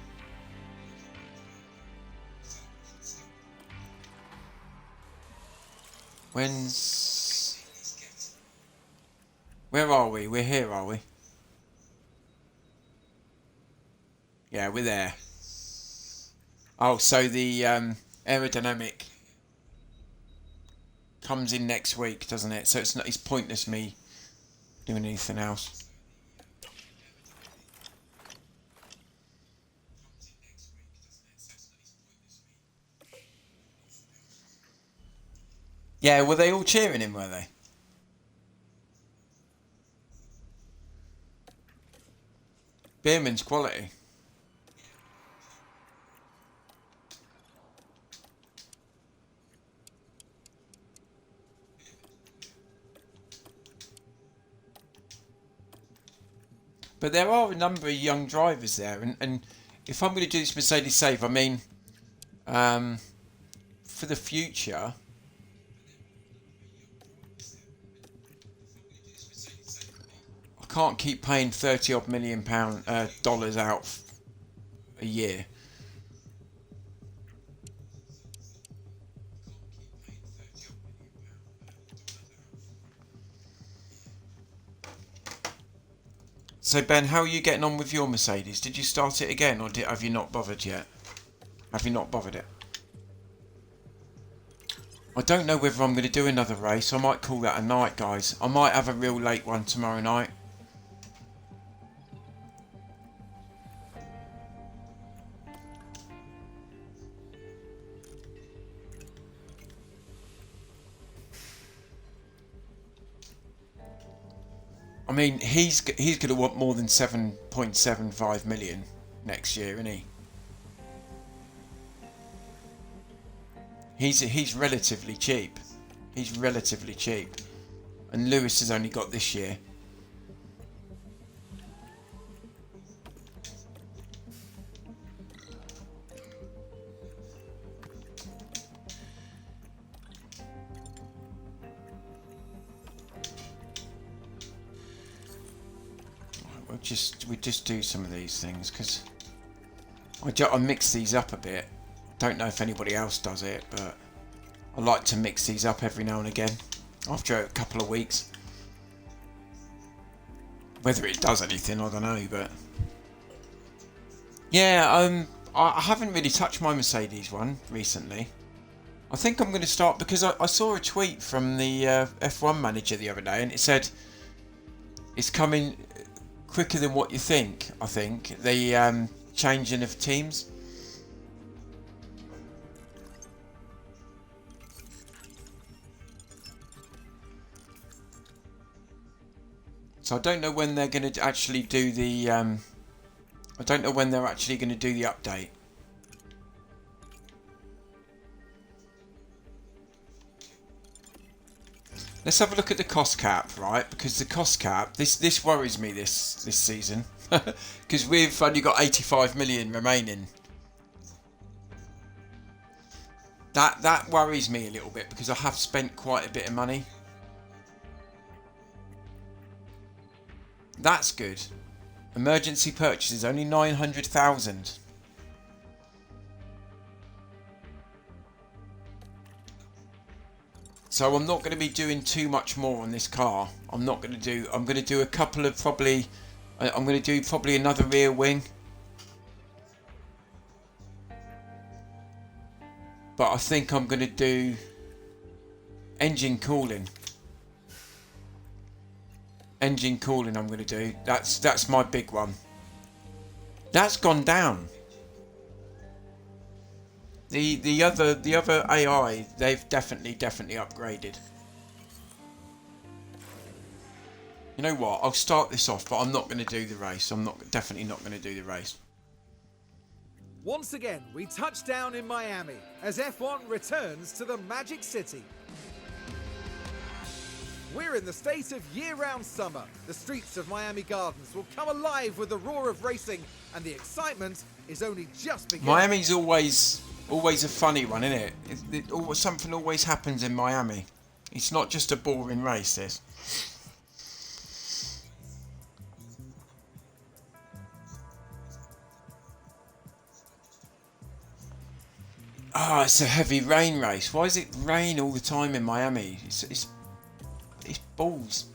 Where are we? We're here, are we? Yeah, we're there. Oh, so the aerodynamic comes in next week, doesn't it? So it's pointless me doing anything else. Yeah, were they all cheering him, were they? Bierman's quality. But there are a number of young drivers there, and if I'm going to do this Mercedes safe, I mean, for the future, I can't keep paying $30-odd million dollars out a year. So Ben, how are you getting on with your Mercedes? Did you start it again, or have you not bothered yet? Have you not bothered it? I don't know whether I'm going to do another race. I might call that a night, guys. I might have a real late one tomorrow night. mean, he's going to want more than 7.75 million next year, isn't he? He's relatively cheap. He's relatively cheap, and Lewis has only got this year. We just do some of these things because I mix these up a bit. Don't know if anybody else does it, but I like to mix these up every now and again after a couple of weeks. Whether it does anything, I don't know, but yeah, I haven't really touched my Mercedes one recently. I think I'm going to start because I saw a tweet from the F1 manager the other day, and it said it's coming quicker than what you think. I think the changing of teams. So I don't know when they're going to actually do the. I don't know when they're actually going to do the update. Let's have a look at the cost cap, right? Because the cost cap, this worries me this season, because we've only got 85 million remaining. That worries me a little bit because I have spent quite a bit of money. That's good. Emergency purchases only 900,000. So I'm not going to be doing too much more on this car. I'm going to do a couple of probably. I'm going to do probably another rear wing. But I think I'm going to do engine cooling. Engine cooling I'm going to do. That's my big one. That's gone down. The other AI, they've definitely upgraded. You know what? I'll start this off, but I'm not going to do the race. I'm definitely not going to do the race. Once again, we touch down in Miami as F1 returns to the Magic City. We're in the state of year-round summer. The streets of Miami Gardens will come alive with the roar of racing, and the excitement is only just beginning. Miami's always a funny one, isn't it? Something always happens in Miami. It's not just a boring race, this. Ah, it's a heavy rain race. Why does it rain all the time in Miami? It's balls.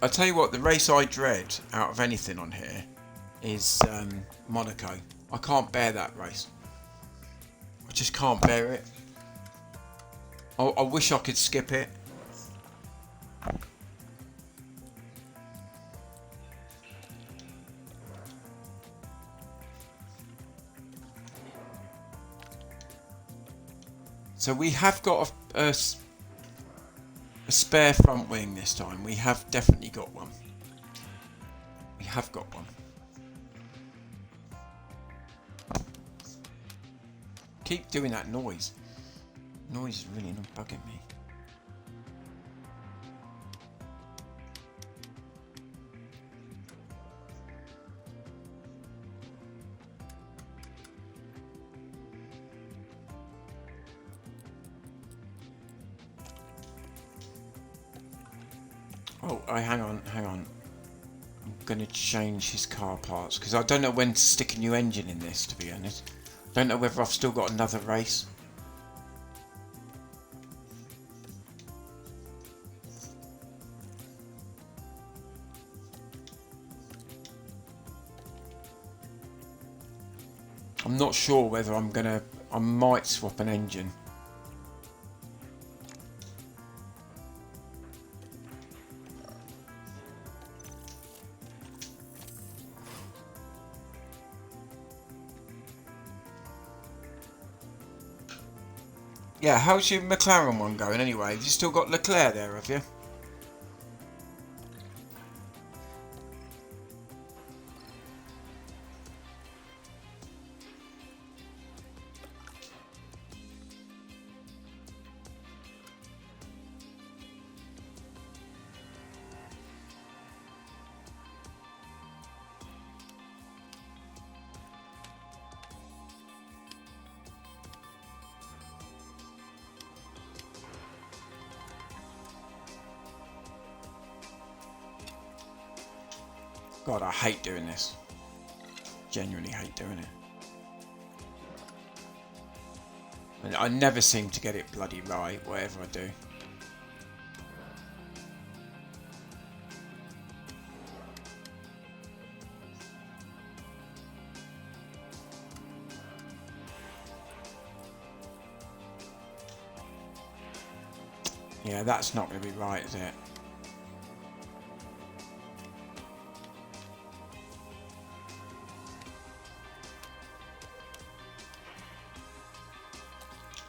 I tell you what, the race I dread out of anything on here is Monaco. I can't bear that race. I just can't bear it. I wish I could skip it. So we have got a spare front wing this time. We have definitely got one. We have got one. Keep doing that noise. Noise is really not bugging me. Oh, hang on. I'm going to change his car parts because I don't know when to stick a new engine in this, to be honest. Don't know whether I've still got another race. I'm not sure whether I might swap an engine. Yeah, how's your McLaren one going anyway? Have you still got Leclerc there, have you? God, I hate doing this. Genuinely hate doing it. And I never seem to get it bloody right, whatever I do. Yeah, that's not going to be right, is it?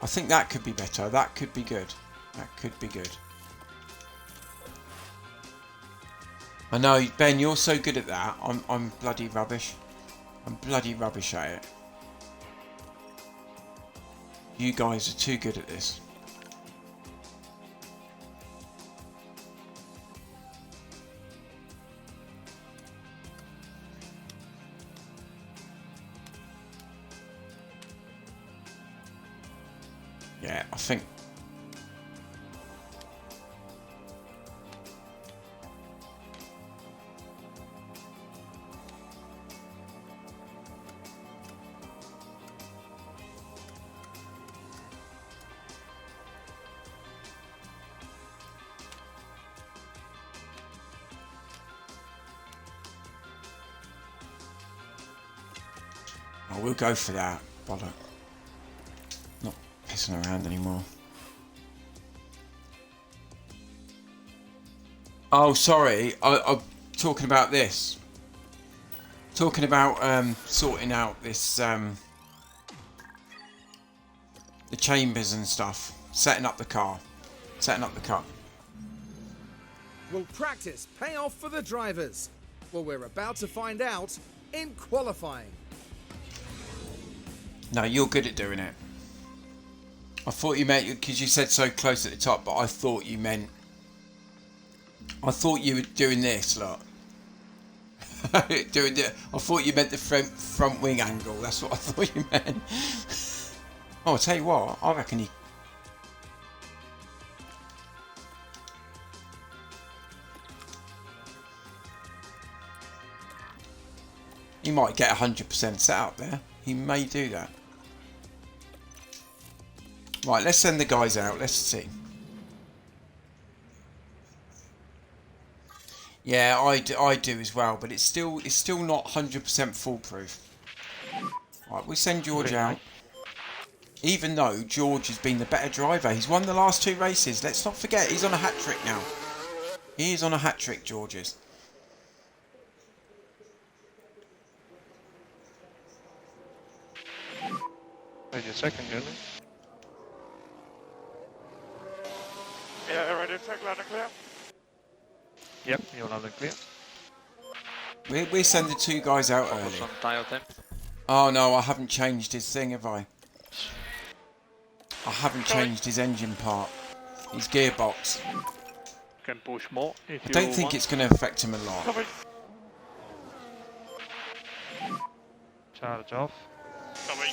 I think that could be better. That could be good. That could be good. I know, Ben, you're so good at that. I'm bloody rubbish. I'm bloody rubbish at it. You guys are too good at this. Yeah, I think. Oh, we'll go for that. Bollock. Not pissing around anymore. Oh, sorry. I'm talking about this. Talking about sorting out this the chambers and stuff. Setting up the car. Setting up the car. Will practice pay off for the drivers? Well, we're about to find out in qualifying. No, you're good at doing it. I thought you meant, because you said so close at the top, but I thought you meant, I thought you were doing this, look. I thought you meant the front wing angle. That's what I thought you meant. Oh, I'll tell you what, I reckon he might get 100% set up there. He may do that. Right, let's send the guys out. Let's see. Yeah, I do as well, but it's still not 100% foolproof. Right, we send George out. Even though George has been the better driver, he's won the last 2 races. Let's not forget, he's on a hat trick now. He is on a hat trick, George is. Wait a second, Julie. Yeah, ready to take loud and clear? Yep, you're loud and clear. We send the 2 guys out early. Focus on tire temp. Oh no, I haven't changed his thing, have I? I haven't changed his engine part. His gearbox. Can push more if I you don't think want. it's going to affect him a lot. Copy. Charge off. Copy.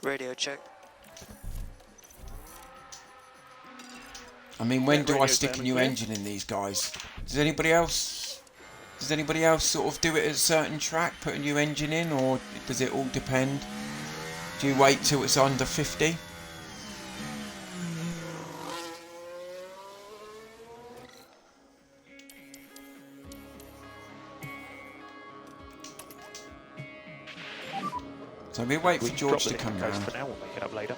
Radio check. I mean, when Yeah, do I radio's stick a down new and clear. engine in these guys? Does anybody else sort of do it at a certain track, put a new engine in, or does it all depend? Do you wait till it's under 50? So we wait for We George drop to the come coast round. for now, we'll make it up later.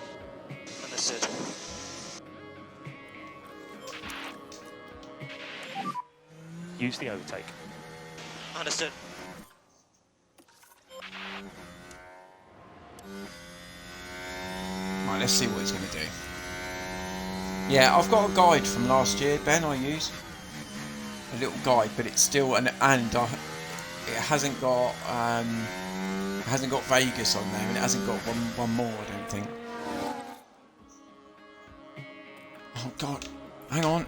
Understood. Use the overtake. Understood. Right, let's see what he's going to do. Yeah, I've got a guide from last year, Ben, I use. A little guide, but it's still it hasn't got Vegas on there, and it hasn't got one more, I don't think. Oh God, hang on.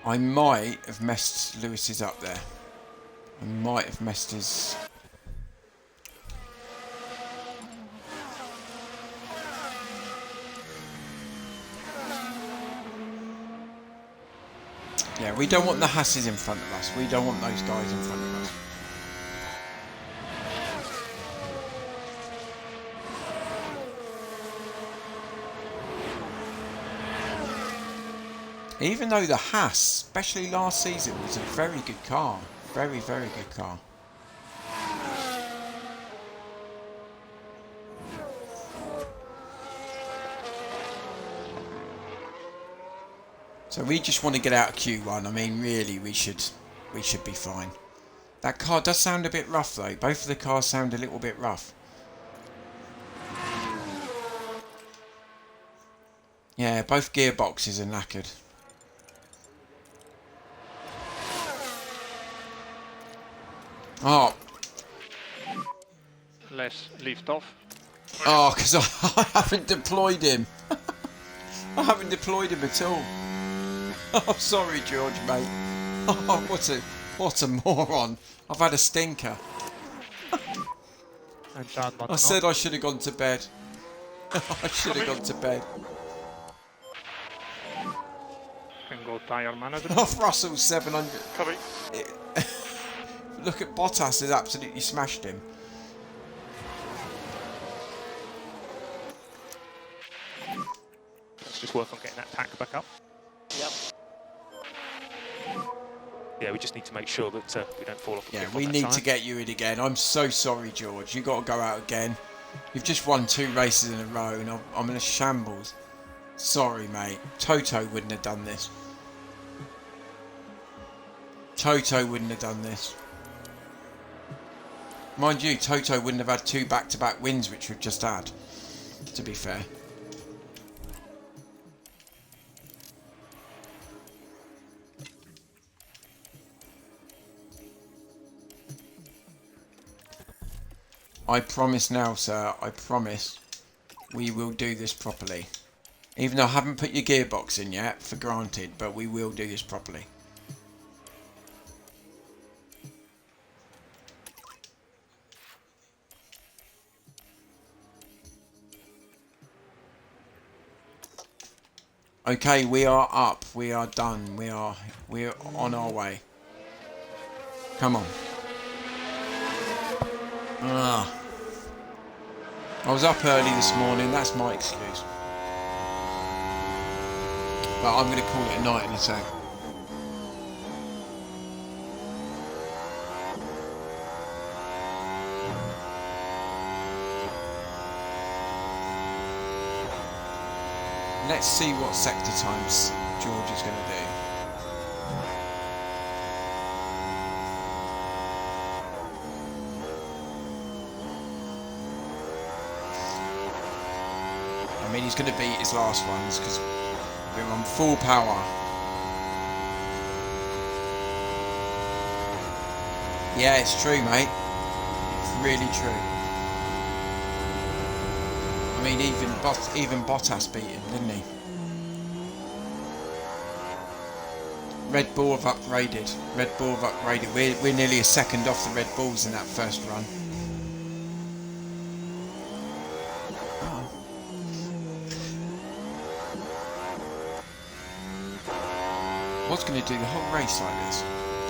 I might have messed Lewis's up there. I might have messed his... Yeah, we don't want the Hasses in front of us. We don't want those guys in front of us. Even though the Haas, especially last season, was a very good car. Very, very good car. So we just want to get out of Q1. I mean, really, we should be fine. That car does sound a bit rough, though. Both of the cars sound a little bit rough. Yeah, both gearboxes are knackered. Oh. Less lift off. Oh, because I haven't deployed him. I haven't deployed him at all. Oh, sorry, George, mate. Oh, what a moron. I've had a stinker. I said I should have gone to bed. I should have gone to bed. Can go tire manager. Oh, Russell 700. Copy. Look at Bottas has absolutely smashed him. Let's just work on getting that tank back up. Yep. Yeah, we just need to make sure that we don't fall off. Yeah, we need to get you in again. I'm so sorry, George. You've got to go out again. You've just won 2 races in a row and I'm in a shambles. Sorry, mate. Toto wouldn't have done this. Toto wouldn't have done this. Mind you, Toto wouldn't have had 2 back-to-back wins, which we've just had, to be fair. I promise now, sir, I promise we will do this properly. Even though I haven't put your gearbox in yet, for granted, but we will do this properly. Okay, we are up. We are done. We're on our way. Come on. Ah. I was up early this morning. That's my excuse. But I'm going to call it a night in a sec. Let's see what sector times George is going to do. I mean, he's going to beat his last ones because we're on full power. Yeah, it's true, mate. It's really true. I mean, even Bottas beat him, didn't he? Red Bull have upgraded. Red Bull have upgraded. We're nearly a second off the Red Bulls in that first run. Oh. What's going to do the whole race like this?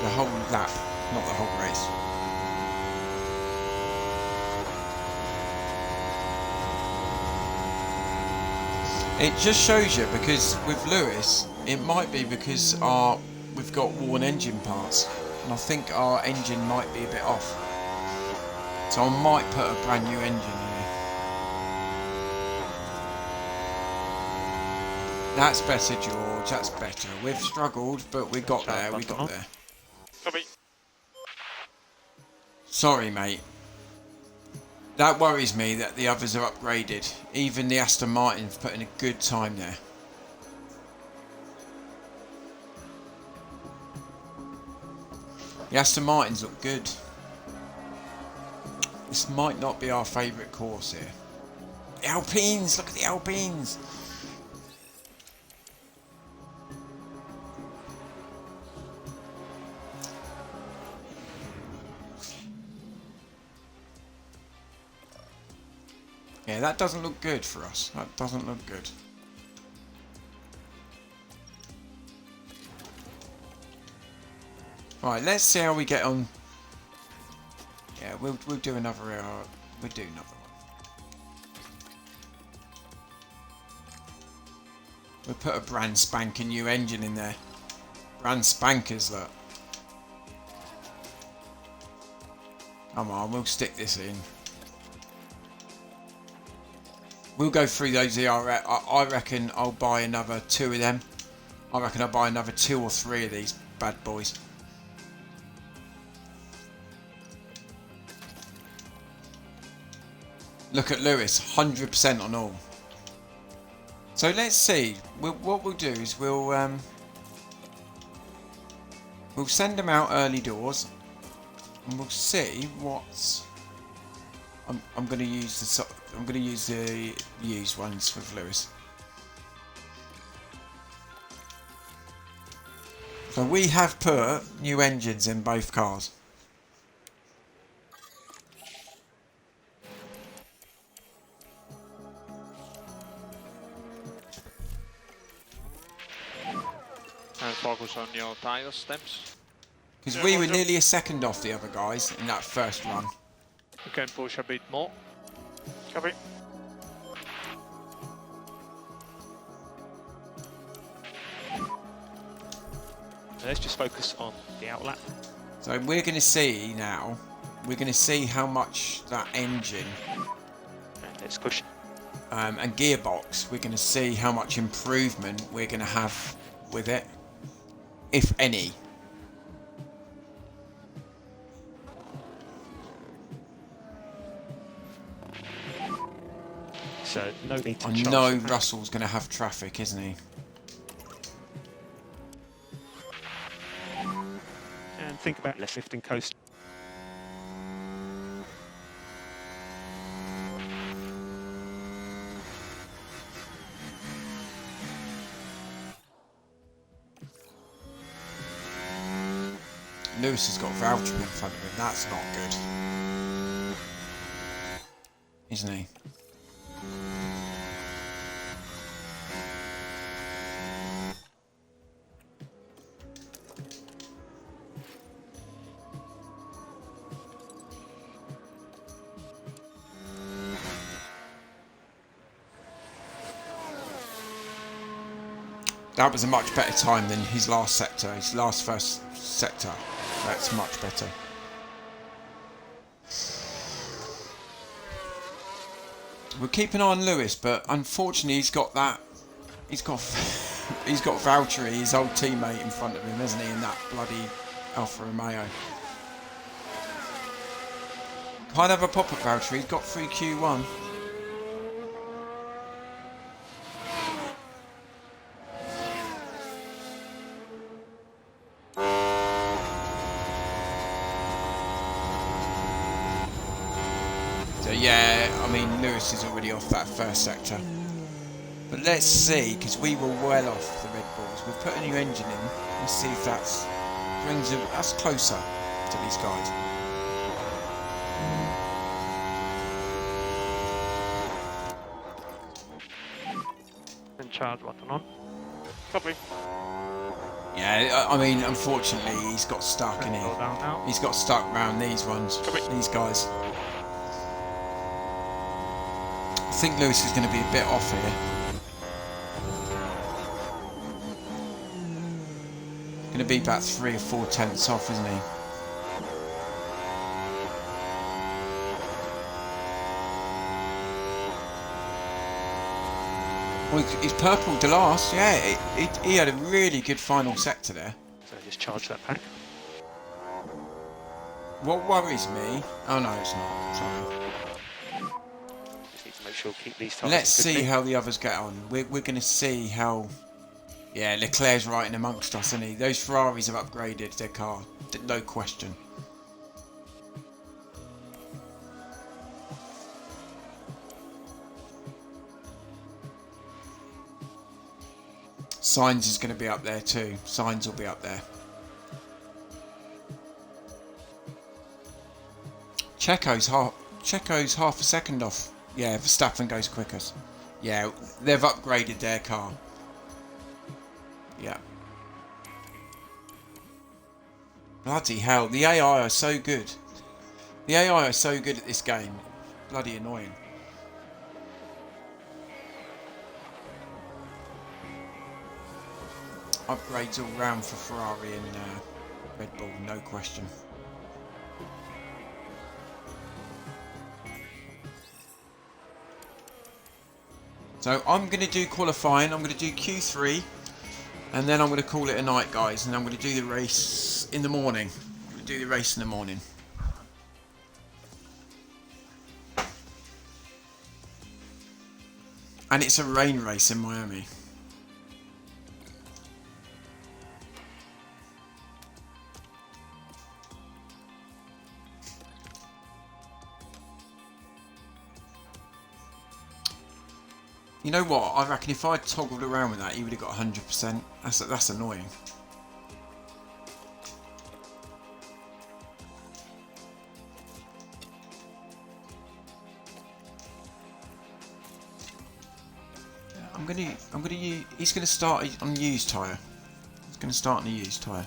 The whole lap, not the whole race. It just shows you, because with Lewis, it might be because we've got worn engine parts, and I think our engine might be a bit off. So I might put a brand new engine in here. That's better, George. That's better. We've struggled, but we got there. We got there. Copy. Sorry, mate. That worries me that the others are upgraded. Even the Aston Martin's put in a good time there. The Aston Martins look good. This might not be our favourite course here. The Alpines! Look at the Alpines! Yeah, that doesn't look good for us. That doesn't look good. Right, let's see how we get on. Yeah, we'll do another. We'll do another one. We'll put a brand spanking new engine in there. Brand spankers, look. Come on, we'll stick this in. We'll go through those ERS. I reckon I'll buy another 2 of them. I reckon I'll buy another 2 or 3 of these bad boys. Look at Lewis, 100% on all. So let's see. What we'll do is we'll send them out early doors, and we'll see what's. I'm going to use the used ones with Lewis. So we have put new engines in both cars. And focus on your tire steps. Because we were nearly a second off the other guys in that first run. You can push a bit more. Copy. Let's just focus on the outlap. So we're going to see now. We're going to see how much that engine And let's push. and gearbox. We're going to see how much improvement we're going to have with it, if any. So no need to I charge know the pack. Russell's going to have traffic, isn't he? And think about less lifting coast. Lewis has got Valtteri in front of him. That's not good, isn't he? That was a much better time than his last sector, his first sector. That's much better. We'll keep an eye on Lewis, but unfortunately he's got Valtteri, his old teammate, in front of him, hasn't he, in that bloody Alfa Romeo. Can't have a pop at Valtteri, he's got 3 Q1. So yeah, I mean Lewis is already off that first sector. But let's see, because we were well off the Red Bulls. We've put a new engine in. Let's see if that brings us closer to these guys. And charge button on. Copy. Yeah, I mean, unfortunately, he's got stuck in Go here. down now. He's got stuck around these ones, these guys. I think Lewis is going to be a bit off here. Going to be about 3 or 4 tenths off, isn't he? Well, he's purple to last, yeah. He had a really good final sector there. So just charge that pack. What worries me... Oh no, it's not. Sorry. we'll keep these tyres. Let's in good see nick. how the others get on. We're going to see how... Yeah, Leclerc's right in amongst us, isn't he? Those Ferraris have upgraded their car. No question. Sainz is going to be up there too. Sainz will be up there. Checo's half a second off. Yeah, Verstappen goes quickest. Yeah, they've upgraded their car. Yeah. Bloody hell, the AI are so good. The AI are so good at this game. Bloody annoying. Upgrades all round for Ferrari and Red Bull, no question. So I'm going to do qualifying, I'm going to do Q3, and then I'm going to call it a night, guys, and I'm going to do the race in the morning. I'm going to do the race in the morning. And it's a rain race in Miami. You know what? I reckon if I toggled around with that, he would have got 100%. That's annoying. He's gonna start on the used tyre. He's gonna start on the used tyre.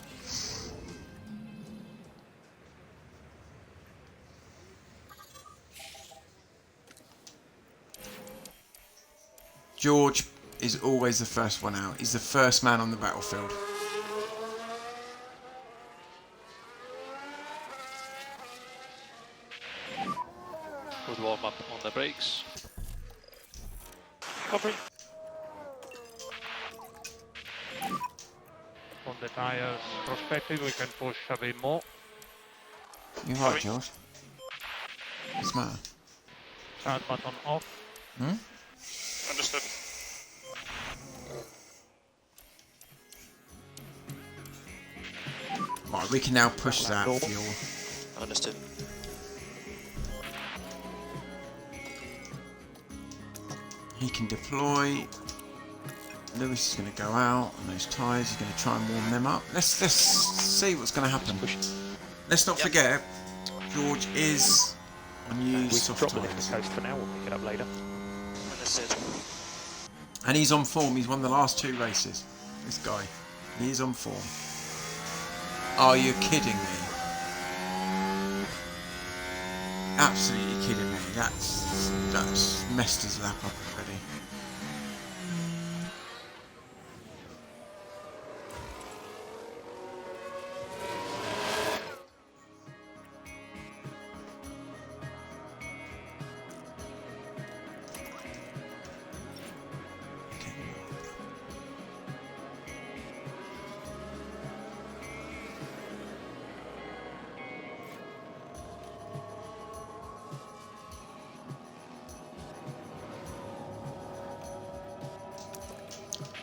George is always the first one out. He's the first man on the battlefield. Good warm up on the brakes. Copy. On the tyres perspective, we can push a bit more. You're right, George. What's the matter? Start button off. Hmm? Understood. Right, we can now push that fuel. Understood. He can deploy. Lewis is going to go out on those tyres. He's going to try and warm them up. Let's see what's going to happen. Let's not forget, George is on used We've soft dropped it in the tyres. coast for now. We'll pick it up later. Understood. And he's on form. He's won the last 2 races. This guy. He is on form. Are you kidding me? Absolutely kidding me. That's messed his lap up already.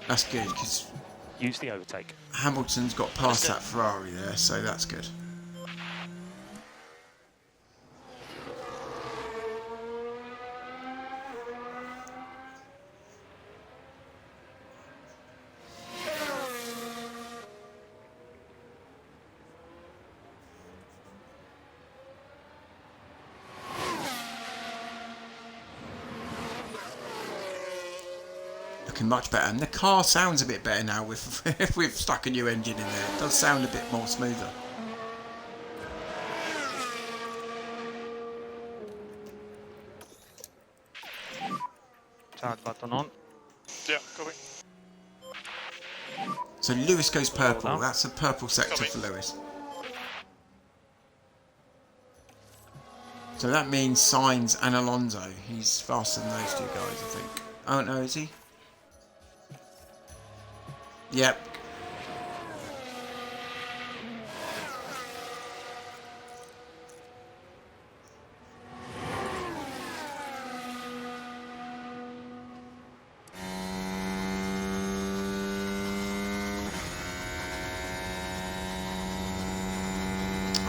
That's good because Use the overtake. Hamilton's got past that Ferrari there, so that's good. Looking much better, and the car sounds a bit better now with if we've stuck a new engine in there. It does sound a bit more smoother. Start button on. Yeah, copy. So Lewis goes purple. Well done. That's a purple sector Copy. for Lewis. So that means Sainz and Alonso. He's faster than those 2 guys, I think. Oh no, is he? Yep.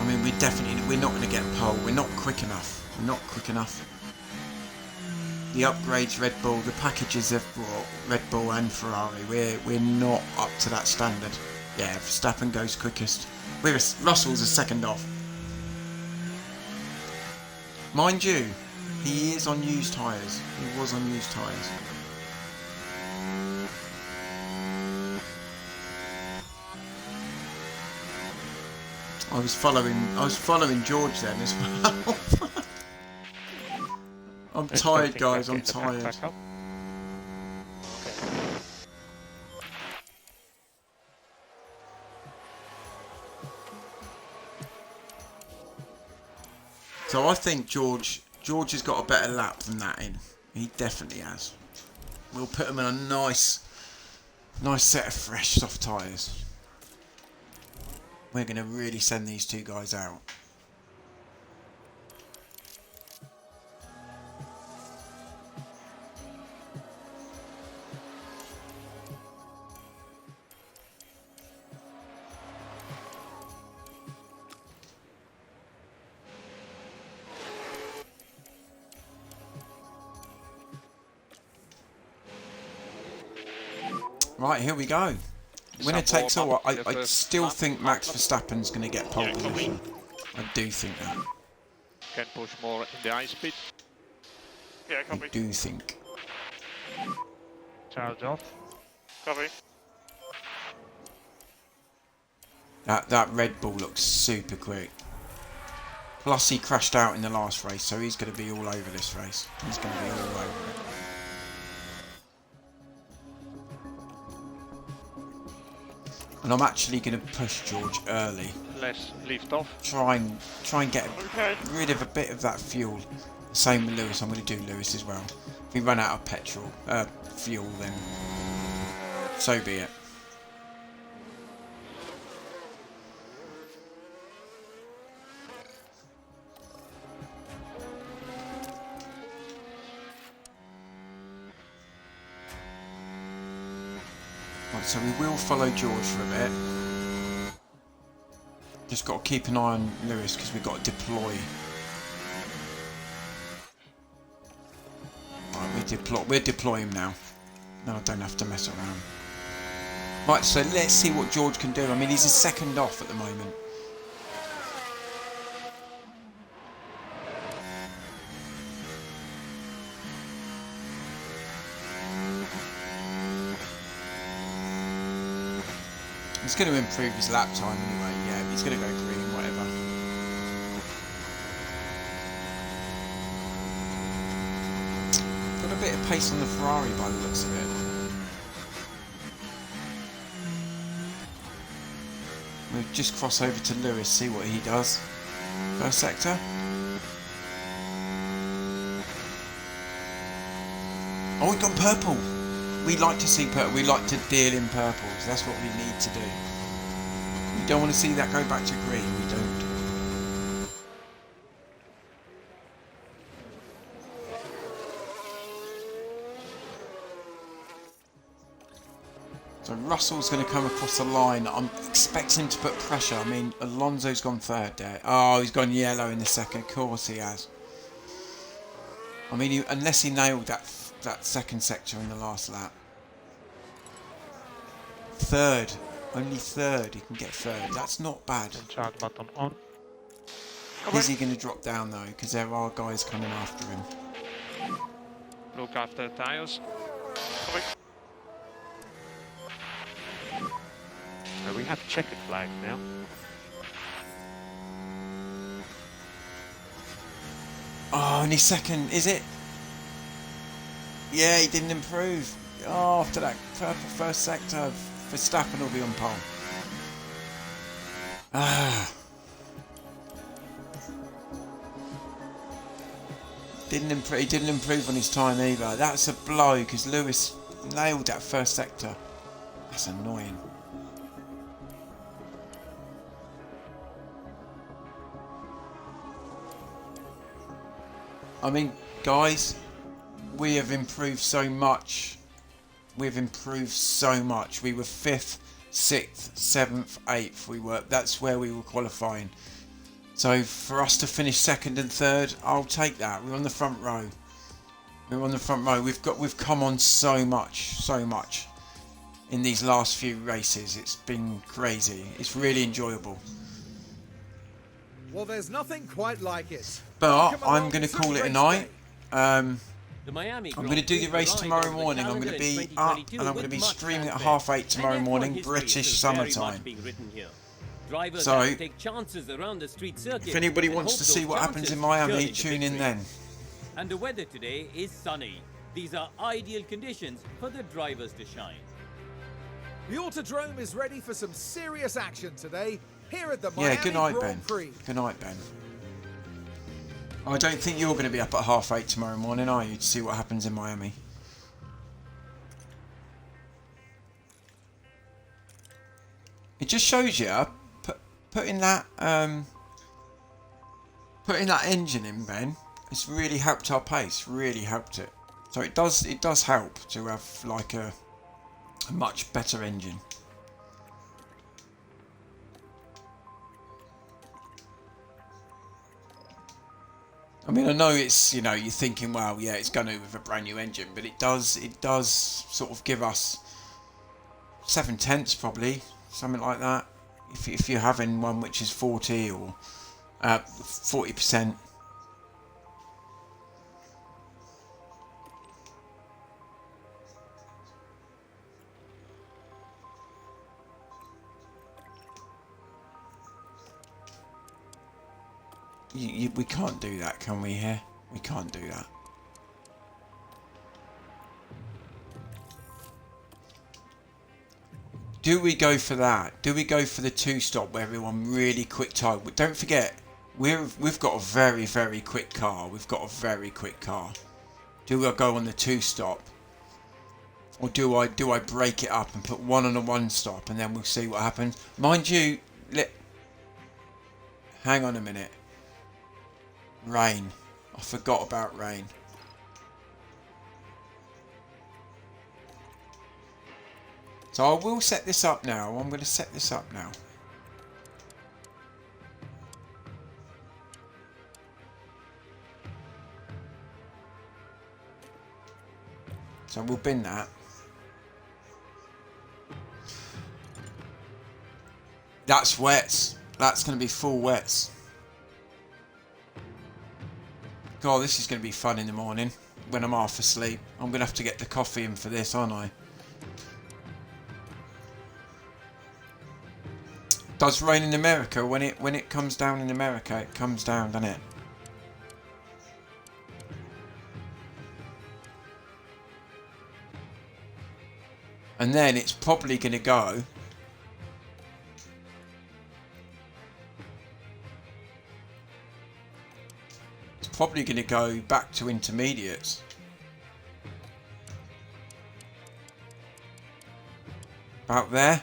mean, we're not going to get pole. We're not quick enough. We're not quick enough. The upgrades Red Bull, the packages they've brought, Red Bull and Ferrari, we're not up to that standard. Yeah, Verstappen goes quickest. Russell's a second off. Mind you, he is on used tyres. He was on used tyres. I was following George then as well. I'm tired, guys. I'm tired. Back up. Okay. So I think George has got a better lap than that in. He definitely has. We'll put him in a nice set of fresh soft tyres. We're going to really send these two guys out. Right, here we go. Winner takes all. I still think Max Verstappen's going to get pole position. I do think that. Can push more in the high speed. Yeah, I copy. do think. Charge off. Copy. That Red Bull looks super quick. Plus he crashed out in the last race, so he's going to be all over this race. He's going to be all over it. And I'm actually going to push George early. Less lift off. Try and get rid of a bit of that fuel. Same with Lewis. I'm going to do Lewis as well. If we run out of fuel, then so be it. Right, so we will follow George for a bit. Just got to keep an eye on Lewis because we've got to deploy. Right, we're deploying now. No, I don't have to mess around. Right, so let's see what George can do. I mean, he's a second off at the moment. He's going to improve his lap time anyway. Yeah, he's going to go green, whatever. Got a bit of pace on the Ferrari by the looks of it. We'll just cross over to Lewis, see what he does. First sector. Oh, we've gone purple. We like to see purple. We like to deal in purples. That's what we need to do. We don't want to see that go back to green. We don't. So Russell's going to come across the line. I'm expecting him to put pressure. I mean, Alonso's gone third there. Oh, he's gone yellow in the second. Of course he has. I mean, unless he nailed that second sector in the last lap. Third. Only third. He can get third. That's not bad. And charge button on. Is he going to drop down though? Because there are guys coming after him. Look after tires. So we have checkered flag now. Oh, only second. Is it? Yeah, he didn't improve. Oh, after that purple first sector, Verstappen will be on pole. Ah. He didn't improve on his time either. That's a blow because Lewis nailed that first sector. That's annoying. I mean, guys, we have improved so much. We've improved so much. We were 5th, 6th, 7th, 8th. That's where we were qualifying. So for us to finish second and third, I'll take that. We're on the front row. We're on the front row. We've come on so much in these last few races. It's been crazy. It's really enjoyable. Well, there's nothing quite like it. But I'm going to call it a night. The Miami I'm going to do the race tomorrow morning. I'm going to be up and I'm going to be streaming at 8:30 tomorrow morning, British summertime. So, take chances around the street circuit if anybody wants to see what happens in Miami, tune in then. And the weather today is sunny. These are ideal conditions for the drivers to shine. The Autodrome is ready for some serious action today here at the Miami Yeah, good night, Ben. Grand Prix. Good night, Ben. I don't think you're going to be up at 8:30 tomorrow morning, are you, to see what happens in Miami? It just shows you putting that engine in, Ben. It's really helped our pace. Really helped it. So it does help to have like a much better engine. I mean, I know it's, you know, you're thinking, well, yeah, it's going to with a brand new engine, but it does sort of give us 7/10 probably, something like that. If you're having one which is 40 or 40%. We can't do that, can we, here? We can't do that. Do we go for that? Do we go for the 2-stop where everyone really quick tire? Don't forget, we've got a very, very quick car. We've got a very quick car. Do I go on the 2-stop? Or do I break it up and put one on a 1-stop and then we'll see what happens? Mind you, hang on a minute. Rain. I forgot about rain. So I will set this up now. I'm going to set this up now. So we'll bin that. That's wets. That's going to be full wets. God, this is going to be fun in the morning when I'm half asleep. I'm going to have to get the coffee in for this, aren't I? Does rain in America when it comes down in America? It comes down, doesn't it? And then it's probably going to go. Probably going to go back to intermediates. About there,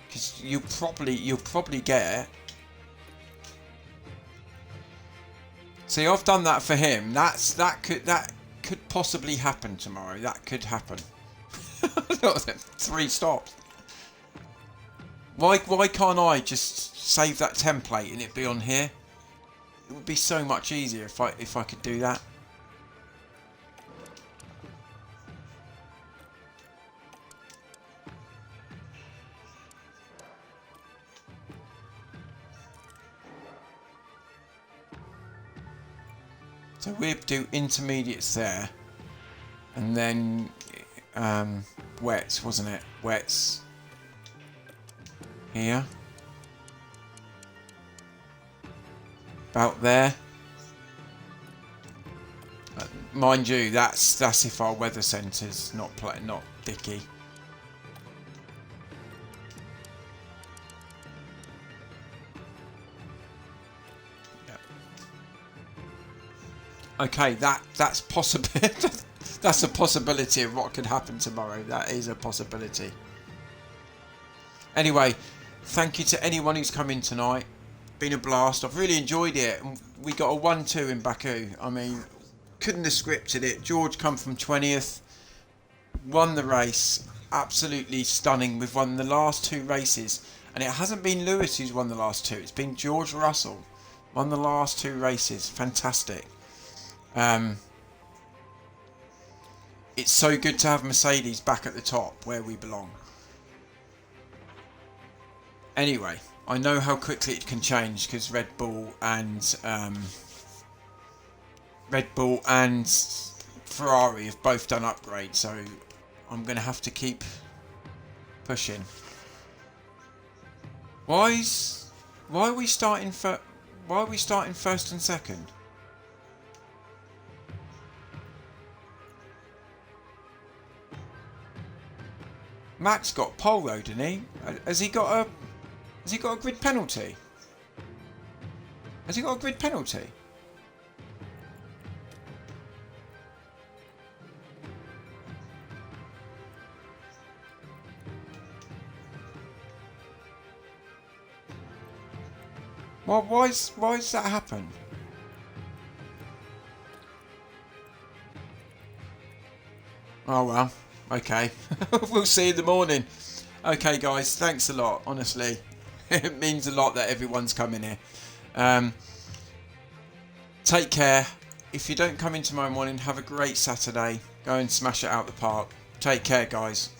because you'll probably get. See, I've done that for him. That could possibly happen tomorrow. That could happen. 3 stops. Why can't I just save that template and it be on here? It would be so much easier if I could do that. So we'll do intermediates there, and then wets, wasn't it? Wets here. About there. Mind you, that's if our weather centre's not dicky. Yeah. Okay, that's possible. That's a possibility of what could happen tomorrow. That is a possibility. Anyway, thank you to anyone who's come in tonight. Been a blast. I've really enjoyed it. We got a 1-2 in Baku. I mean, couldn't have scripted it. George come from 20th, won the race, absolutely stunning. We've won the last 2 races, and it hasn't been Lewis who's won the last 2. It's been George Russell won the last 2 races. Fantastic. It's so good to have Mercedes back at the top where we belong. Anyway, I know how quickly it can change because Red Bull and Ferrari have both done upgrades, so I'm going to have to keep pushing. Why are we starting first and second? Max got pole though, didn't he? Has he got a grid penalty? Has he got a grid penalty? Well, why's that happen? Oh well, okay. We'll see in the morning. Okay guys, thanks a lot, honestly. It means a lot that everyone's coming here. Take care. If you don't come in tomorrow morning, have a great Saturday. Go and smash it out the park. Take care guys.